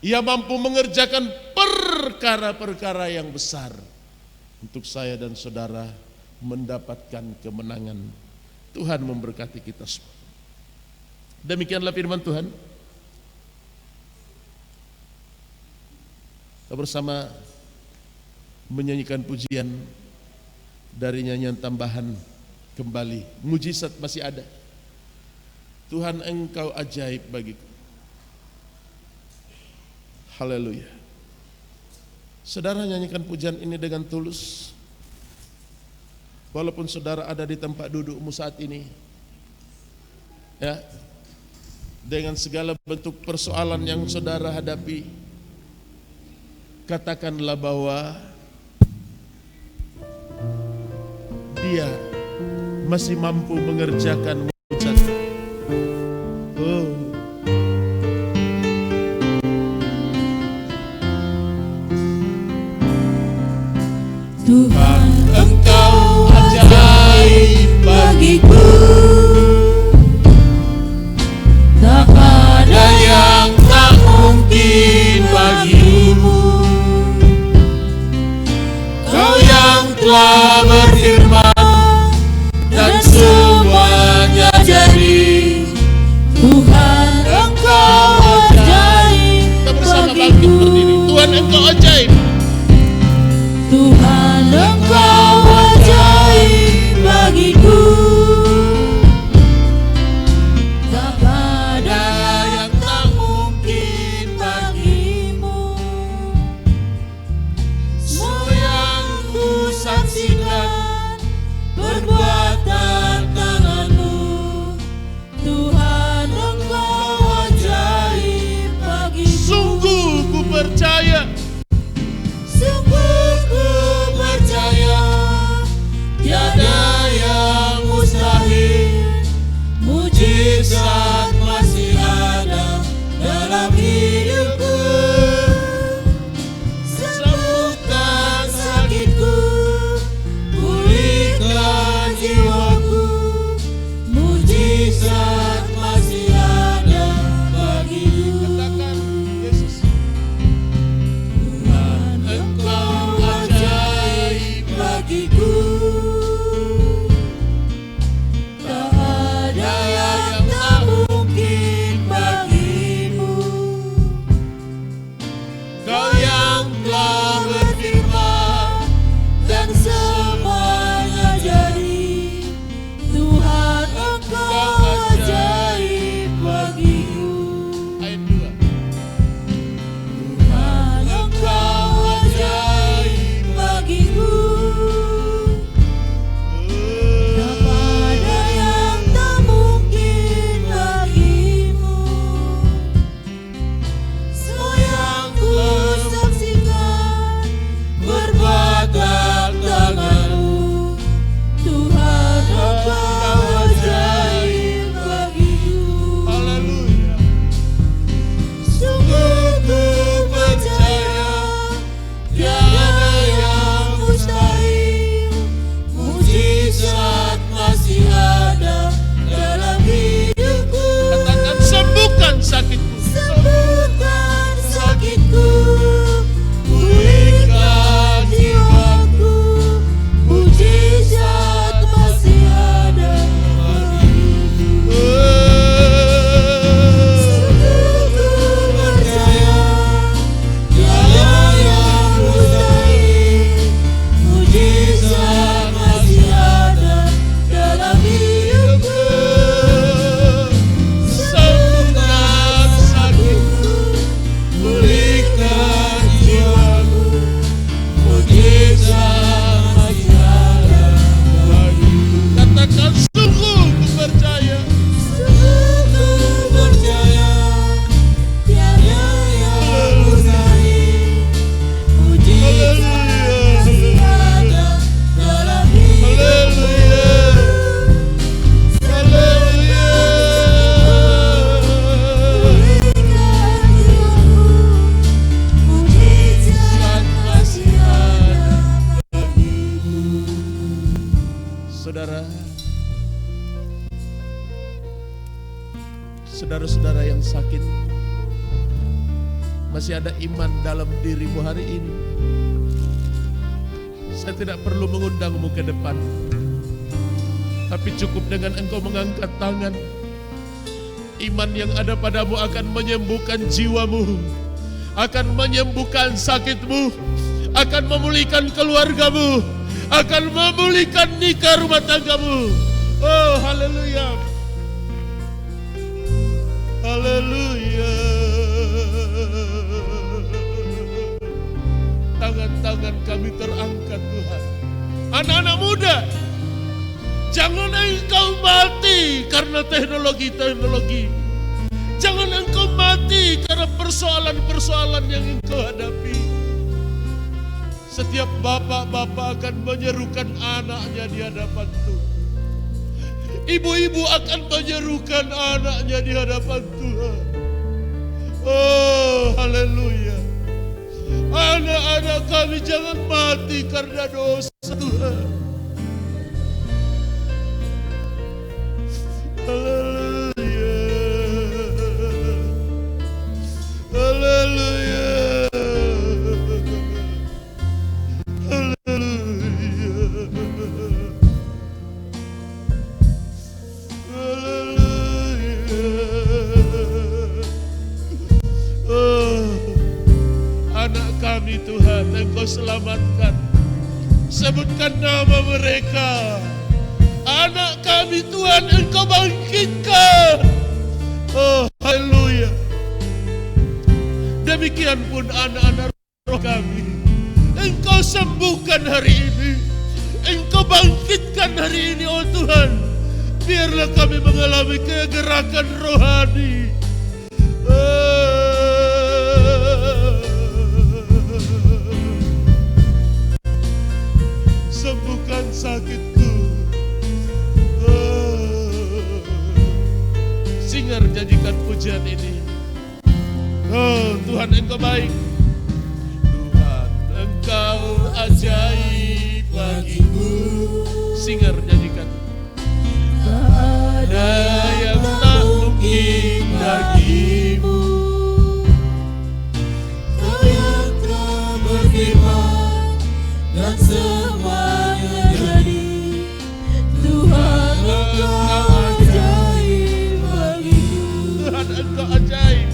S4: Ia mampu mengerjakan perkara-perkara yang besar untuk saya dan saudara mendapatkan kemenangan. Tuhan memberkati kita semua. Demikianlah firman Tuhan. Kita bersama menyanyikan pujian dari nyanyian tambahan kembali. Mujizat masih ada. Tuhan, engkau ajaib bagiku. Haleluya. Saudara nyanyikan pujian ini dengan tulus. Walaupun saudara ada di tempat dudukmu saat ini, ya, dengan segala bentuk persoalan yang saudara hadapi, katakanlah bahwa Dia masih mampu mengerjakan mujizat.
S3: Tuhan, engkau ajaib bagiku. Tak ada yang tak mungkin bagimu. Kau yang telah berfirman dan semuanya jadi. Tuhan, engkau ajaib.
S4: Kita bersama bangkit berdiri. Tuhan, engkau ajaib.
S3: Tuhan, engkau ajaib bagiku.
S4: percaya.
S3: Sungguh ku percaya, tiada yang mustahil. Mujizat masih ada dalam hidupku. Sembuhkan sakitku, pulihkan jiwaku. Mujizat masih ada bagiku.
S4: Katakan Yesus,
S3: Tuhan, Engkau ajaib bagiku. Tak ada yang tak mungkin bagimu. Kau yang telah berfirman dan semuanya jadi. Tuhan, Engkau ajaib bagiku.
S4: ayat 2.
S3: Tuhan, Engkau ajaib bagiku. Tak ada yang tak mungkin bagimu. Semua yang ku saksikan berbakat tanganmu. Tuhan, Engkau ajaib bagiku.
S4: Haleluya.
S3: Sungguh ku percaya, tiada yang mustahil. Mujizat masih ada dalam hidupku.
S4: Katakan sembuhkan sakitku.
S3: Sembuhkan sakitku, pulihkan jiwaku. Mujizat masih ada bagiku. Sungguh ku percaya, tiada yang mustahil. Mujizat masih ada dalam hidupku.
S4: Sembuhkan sakitku,
S3: Pulihkan jiwaku. Mujizat masih ada bagiku.
S4: katakan sungguh ku percaya.
S3: Sungguh ku percaya, tiada yang mustahil. Mujizat masih ada dalam hidupku.
S4: Haleluya.
S3: Pulihkan jiwaku. Mujizat masih ada bagiku.
S4: Saudara-saudara yang sakit, masih ada iman dalam dirimu hari ini. Saya tidak perlu mengundangmu ke depan, tapi cukup dengan engkau mengangkat tangan. Iman yang ada padamu akan menyembuhkan jiwamu, akan menyembuhkan sakitmu, akan memulihkan keluargamu, akan memulihkan nikah rumah tanggamu. Oh, haleluya. Haleluya. Tangan-tangan kami terangkat Tuhan. Anak-anak muda, jangan engkau mati karena teknologi-teknologi. Jangan engkau mati karena persoalan-persoalan yang engkau hadapi. Setiap bapak-bapak akan menyerukan anaknya di hadapan Tuhan. Ibu-ibu akan menyerukan anaknya di hadapan Tuhan. Oh, haleluya. Anak-anak kami jangan mati karena dosa Tuhan. Haleluya. Haleluya. Anak kami Tuhan, Engkau selamatkan. Sebutkan nama mereka. Anak kami Tuhan, Engkau bangkitkan. Oh, haleluya. Demikian pun anak-anak roh kami, Engkau sembuhkan hari ini. Engkau bangkitkan hari ini, oh Tuhan. Biarlah kami mengalami kegerakan rohani. Engkau ajaib bagiku. Singer nyanyikan. Ada yang tak mungkin bagimu.
S3: Kau yang telah berfirman dan semuanya jadi. Tuhan Engkau ajaib bagiku.
S4: Tuhan Engkau ajaib.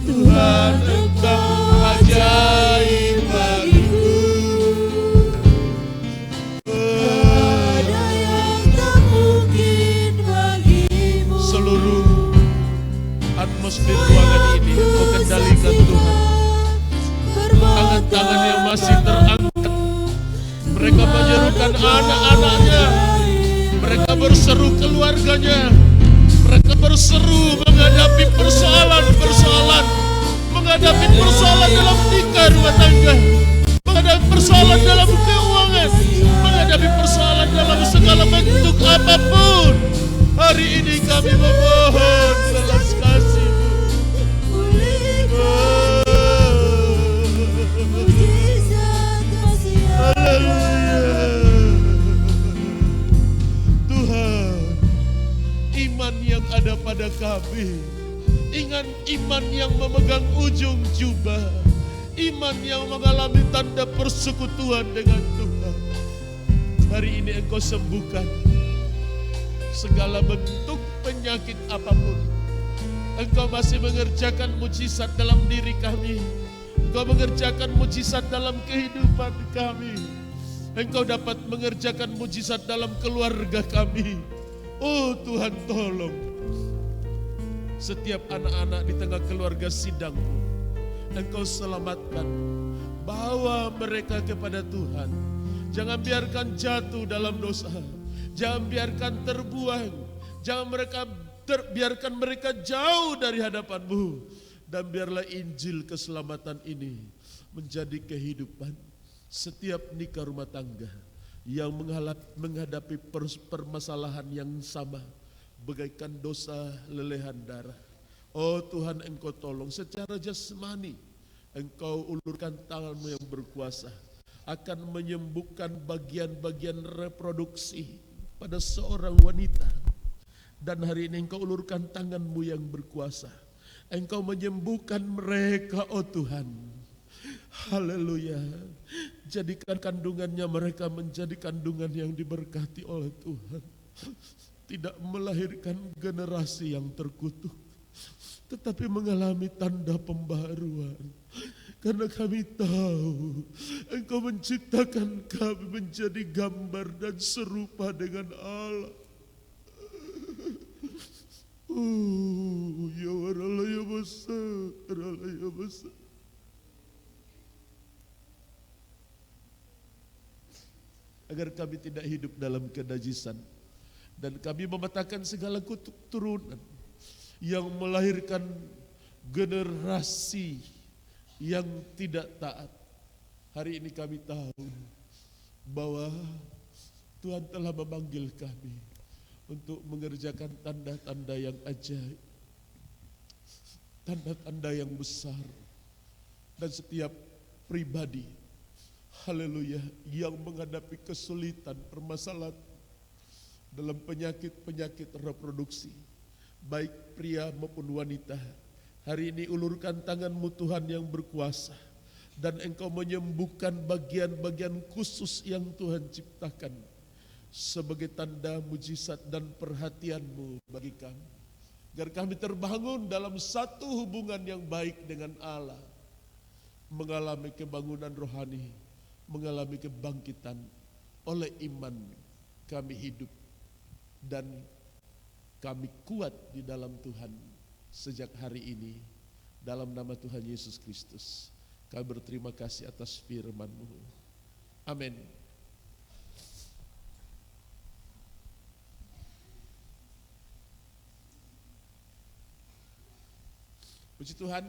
S4: Tuhan Engkau ajaib bagiku.
S3: Ada yang tak mungkin bagimu.
S4: Seluruh atmosfer ruangan ini Engkau kendalikan Tuhan. Tangan-tangan yang masih terangkat, mereka menyerukan anak-anaknya, mereka berseru keluarganya, mereka berseru menghadapi persoalan-persoalan, menghadapi persoalan dalam nikah rumah tangga, menghadapi persoalan dalam keuangan, menghadapi persoalan dalam segala bentuk apapun. Hari ini kami memohon belas kasih-Mu.
S3: Mujizat kasih
S4: Haleluya. Tuhan, iman yang ada pada kami, iman yang memegang ujung jubah, iman yang mengalami tanda persekutuan dengan Tuhan. Hari ini Engkau sembuhkan segala bentuk penyakit apapun. Engkau masih mengerjakan mujizat dalam diri kami. Engkau mengerjakan mujizat dalam kehidupan kami. Engkau dapat mengerjakan mujizat dalam keluarga kami. Oh Tuhan, tolong setiap anak-anak di tengah keluarga sidang-Mu, Engkau selamatkan. Bawa mereka kepada Tuhan. Jangan biarkan jatuh dalam dosa. Jangan biarkan terbuang. Biarkan mereka jauh dari hadapan-Mu. Dan biarlah Injil keselamatan ini menjadi kehidupan setiap nikah rumah tangga yang menghadapi permasalahan yang sama, bagaikan dosa lelehan darah. Oh Tuhan, Engkau tolong secara jasmani. Engkau ulurkan tangan-Mu yang berkuasa akan menyembuhkan bagian-bagian reproduksi pada seorang wanita. Dan hari ini Engkau ulurkan tangan-Mu yang berkuasa. Engkau menyembuhkan mereka, oh Tuhan. Haleluya. Jadikan kandungannya mereka menjadi kandungan yang diberkati oleh Tuhan. Tidak melahirkan generasi yang terkutuk, tetapi mengalami tanda pembaruan. Karena kami tahu Engkau menciptakan kami menjadi gambar dan serupa dengan Allah. Ya warala ya besar, warala ya besar. Agar kami tidak hidup dalam kenajisan, dan kami mematahkan segala kutuk turunan yang melahirkan generasi yang tidak taat. Hari ini kami tahu bahwa Tuhan telah memanggil kami untuk mengerjakan tanda-tanda yang ajaib, tanda-tanda yang besar. Dan setiap pribadi, haleluya, yang menghadapi kesulitan, permasalahan dalam penyakit-penyakit reproduksi, baik pria maupun wanita, hari ini ulurkan tangan-Mu Tuhan yang berkuasa, dan Engkau menyembuhkan bagian-bagian khusus yang Tuhan ciptakan sebagai tanda mujizat dan perhatian-Mu bagi kami, agar kami terbangun dalam satu hubungan yang baik dengan Allah, mengalami kebangunan rohani, mengalami kebangkitan oleh iman. Kami hidup dan kami kuat di dalam Tuhan sejak hari ini. Dalam nama Tuhan Yesus Kristus, kami berterima kasih atas firman-Mu. Amin. Puji Tuhan.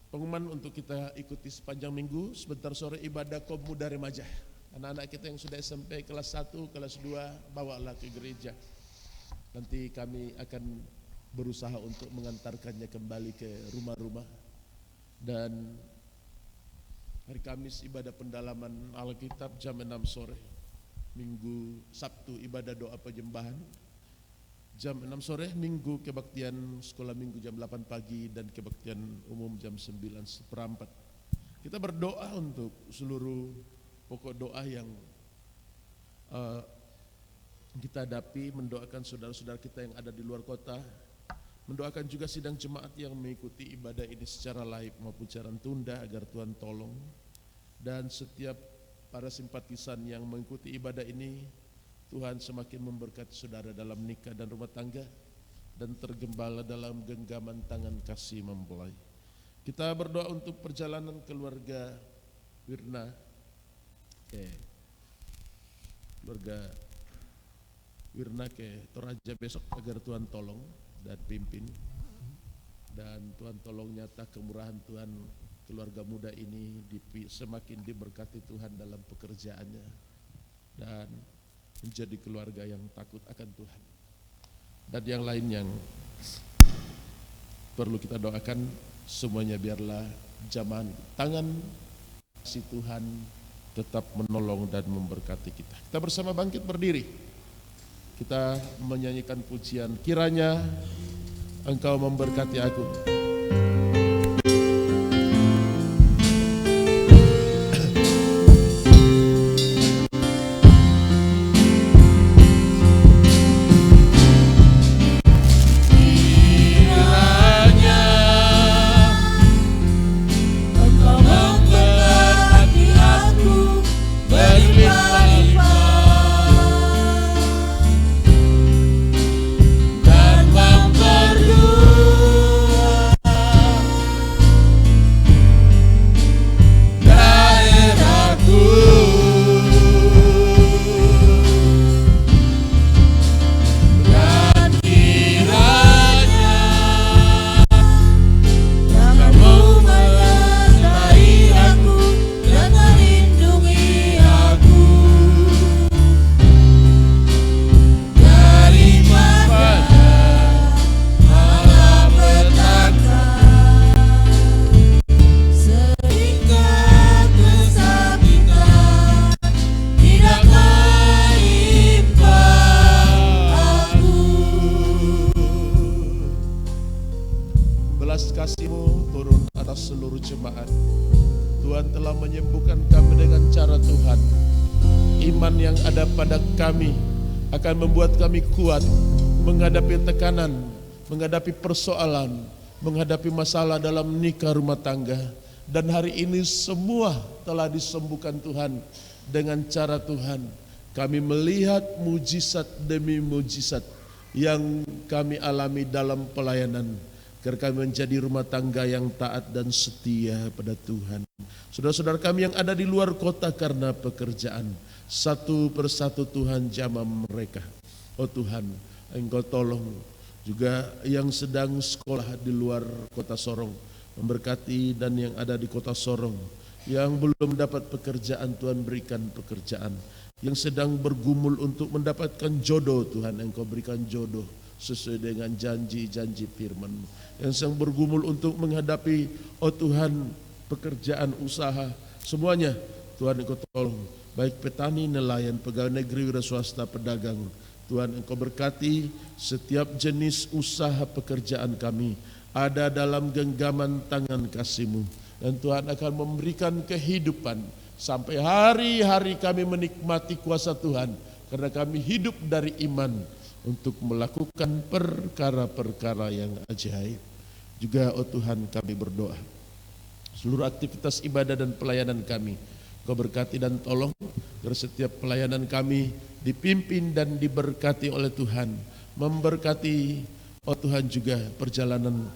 S4: Pengumuman untuk kita ikuti sepanjang minggu, sebentar sore ibadah kaum muda remaja. Anak-anak kita yang sudah SMP kelas 1, kelas 2, bawalah ke gereja. Nanti kami akan berusaha untuk mengantarkannya kembali ke rumah-rumah. Dan Hari Kamis ibadah pendalaman Alkitab jam 6 sore. Minggu Sabtu ibadah doa penyembahan jam 6 sore. Minggu kebaktian sekolah minggu jam 8 pagi dan kebaktian umum jam 9:15. Kita berdoa untuk seluruh pokok doa yang kita hadapi, mendoakan saudara-saudara kita yang ada di luar kota, mendoakan juga sidang jemaat yang mengikuti ibadah ini secara live maupun secara tunda agar Tuhan tolong, dan setiap para simpatisan yang mengikuti ibadah ini, Tuhan semakin memberkati saudara dalam nikah dan rumah tangga dan tergembala dalam genggaman tangan kasih mempelai. Kita berdoa untuk perjalanan keluarga Wirna, keluarga Wirna ke Toraja besok agar Tuhan tolong dan pimpin, dan Tuhan tolong nyata kemurahan Tuhan keluarga muda ini semakin diberkati Tuhan dalam pekerjaannya dan menjadi keluarga yang takut akan Tuhan. Dan yang lain yang perlu kita doakan semuanya, biarlah zaman tangan si Tuhan tetap menolong dan memberkati kita. Kita bersama bangkit berdiri. Kita menyanyikan pujian, kiranya Engkau memberkati aku. Kasih-Mu turun atas seluruh jemaat. Tuhan telah menyembuhkan kami dengan cara Tuhan. Iman yang ada pada kami akan membuat kami kuat menghadapi tekanan, menghadapi persoalan, menghadapi masalah dalam nikah rumah tangga. Dan hari ini semua telah disembuhkan Tuhan dengan cara Tuhan. Kami melihat mujizat demi mujizat yang kami alami dalam pelayanan. Agar kami menjadi rumah tangga yang taat dan setia pada Tuhan. Saudara-saudara kami yang ada di luar kota karena pekerjaan, satu persatu Tuhan jamah mereka. Oh Tuhan, Engkau tolong juga yang sedang sekolah di luar kota Sorong, memberkati, dan yang ada di kota Sorong, yang belum dapat pekerjaan, Tuhan berikan pekerjaan. Yang sedang bergumul untuk mendapatkan jodoh, Tuhan Engkau berikan jodoh sesuai dengan janji-janji firman-Mu. Yang sedang bergumul untuk menghadapi, oh Tuhan, pekerjaan usaha, semuanya Tuhan Engkau tolong. Baik petani, nelayan, pegawai negeri, wira swasta, pedagang, Tuhan Engkau berkati setiap jenis usaha pekerjaan kami ada dalam genggaman tangan kasih-Mu. Dan Tuhan akan memberikan kehidupan sampai hari-hari kami menikmati kuasa Tuhan, karena kami hidup dari iman untuk melakukan perkara-perkara yang ajaib. Juga oh Tuhan, kami berdoa seluruh aktivitas ibadah dan pelayanan kami Kau berkati dan tolong agar setiap pelayanan kami dipimpin dan diberkati oleh Tuhan. Memberkati oh Tuhan juga perjalanan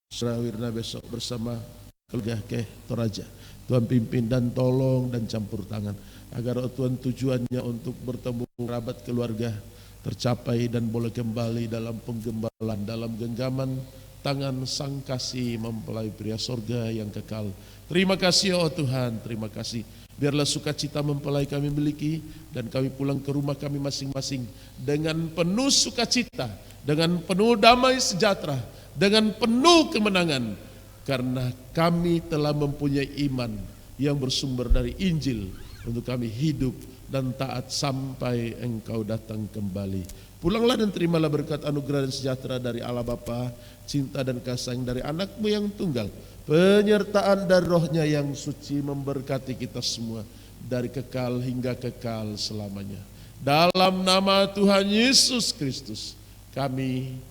S4: Saudara Wirna besok bersama keluarga ke Toraja. Tuhan pimpin dan tolong dan campur tangan agar oh Tuhan tujuannya untuk bertemu kerabat keluarga tercapai dan boleh kembali dalam penggembalaan, dalam genggaman tangan Sang Kasih mempelai pria sorga yang kekal. Terima kasih oh Tuhan, terima kasih. Biarlah sukacita mempelai kami miliki dan kami pulang ke rumah kami masing-masing dengan penuh sukacita, dengan penuh damai sejahtera, dengan penuh kemenangan. Karena kami telah mempunyai iman yang bersumber dari Injil untuk kami hidup dan taat sampai Engkau datang kembali. Pulanglah dan terimalah berkat anugerah dan sejahtera dari Allah Bapa, cinta dan kasih sayang dari anak-Mu yang tunggal, penyertaan dan Roh-Nya yang suci memberkati kita semua dari kekal hingga kekal selamanya. Dalam nama Tuhan Yesus Kristus kami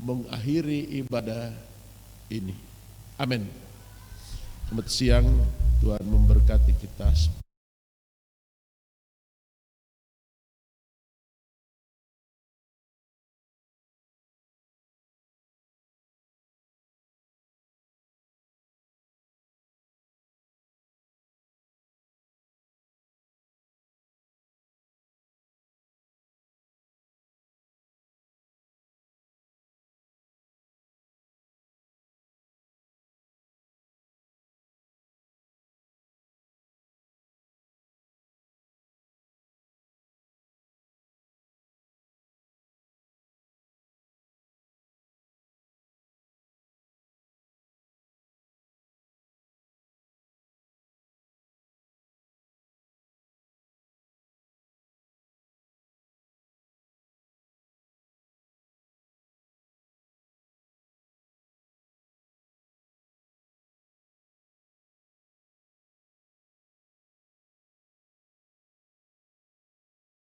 S4: mengakhiri ibadah ini. Amin. Selamat siang, Tuhan memberkati kita semua.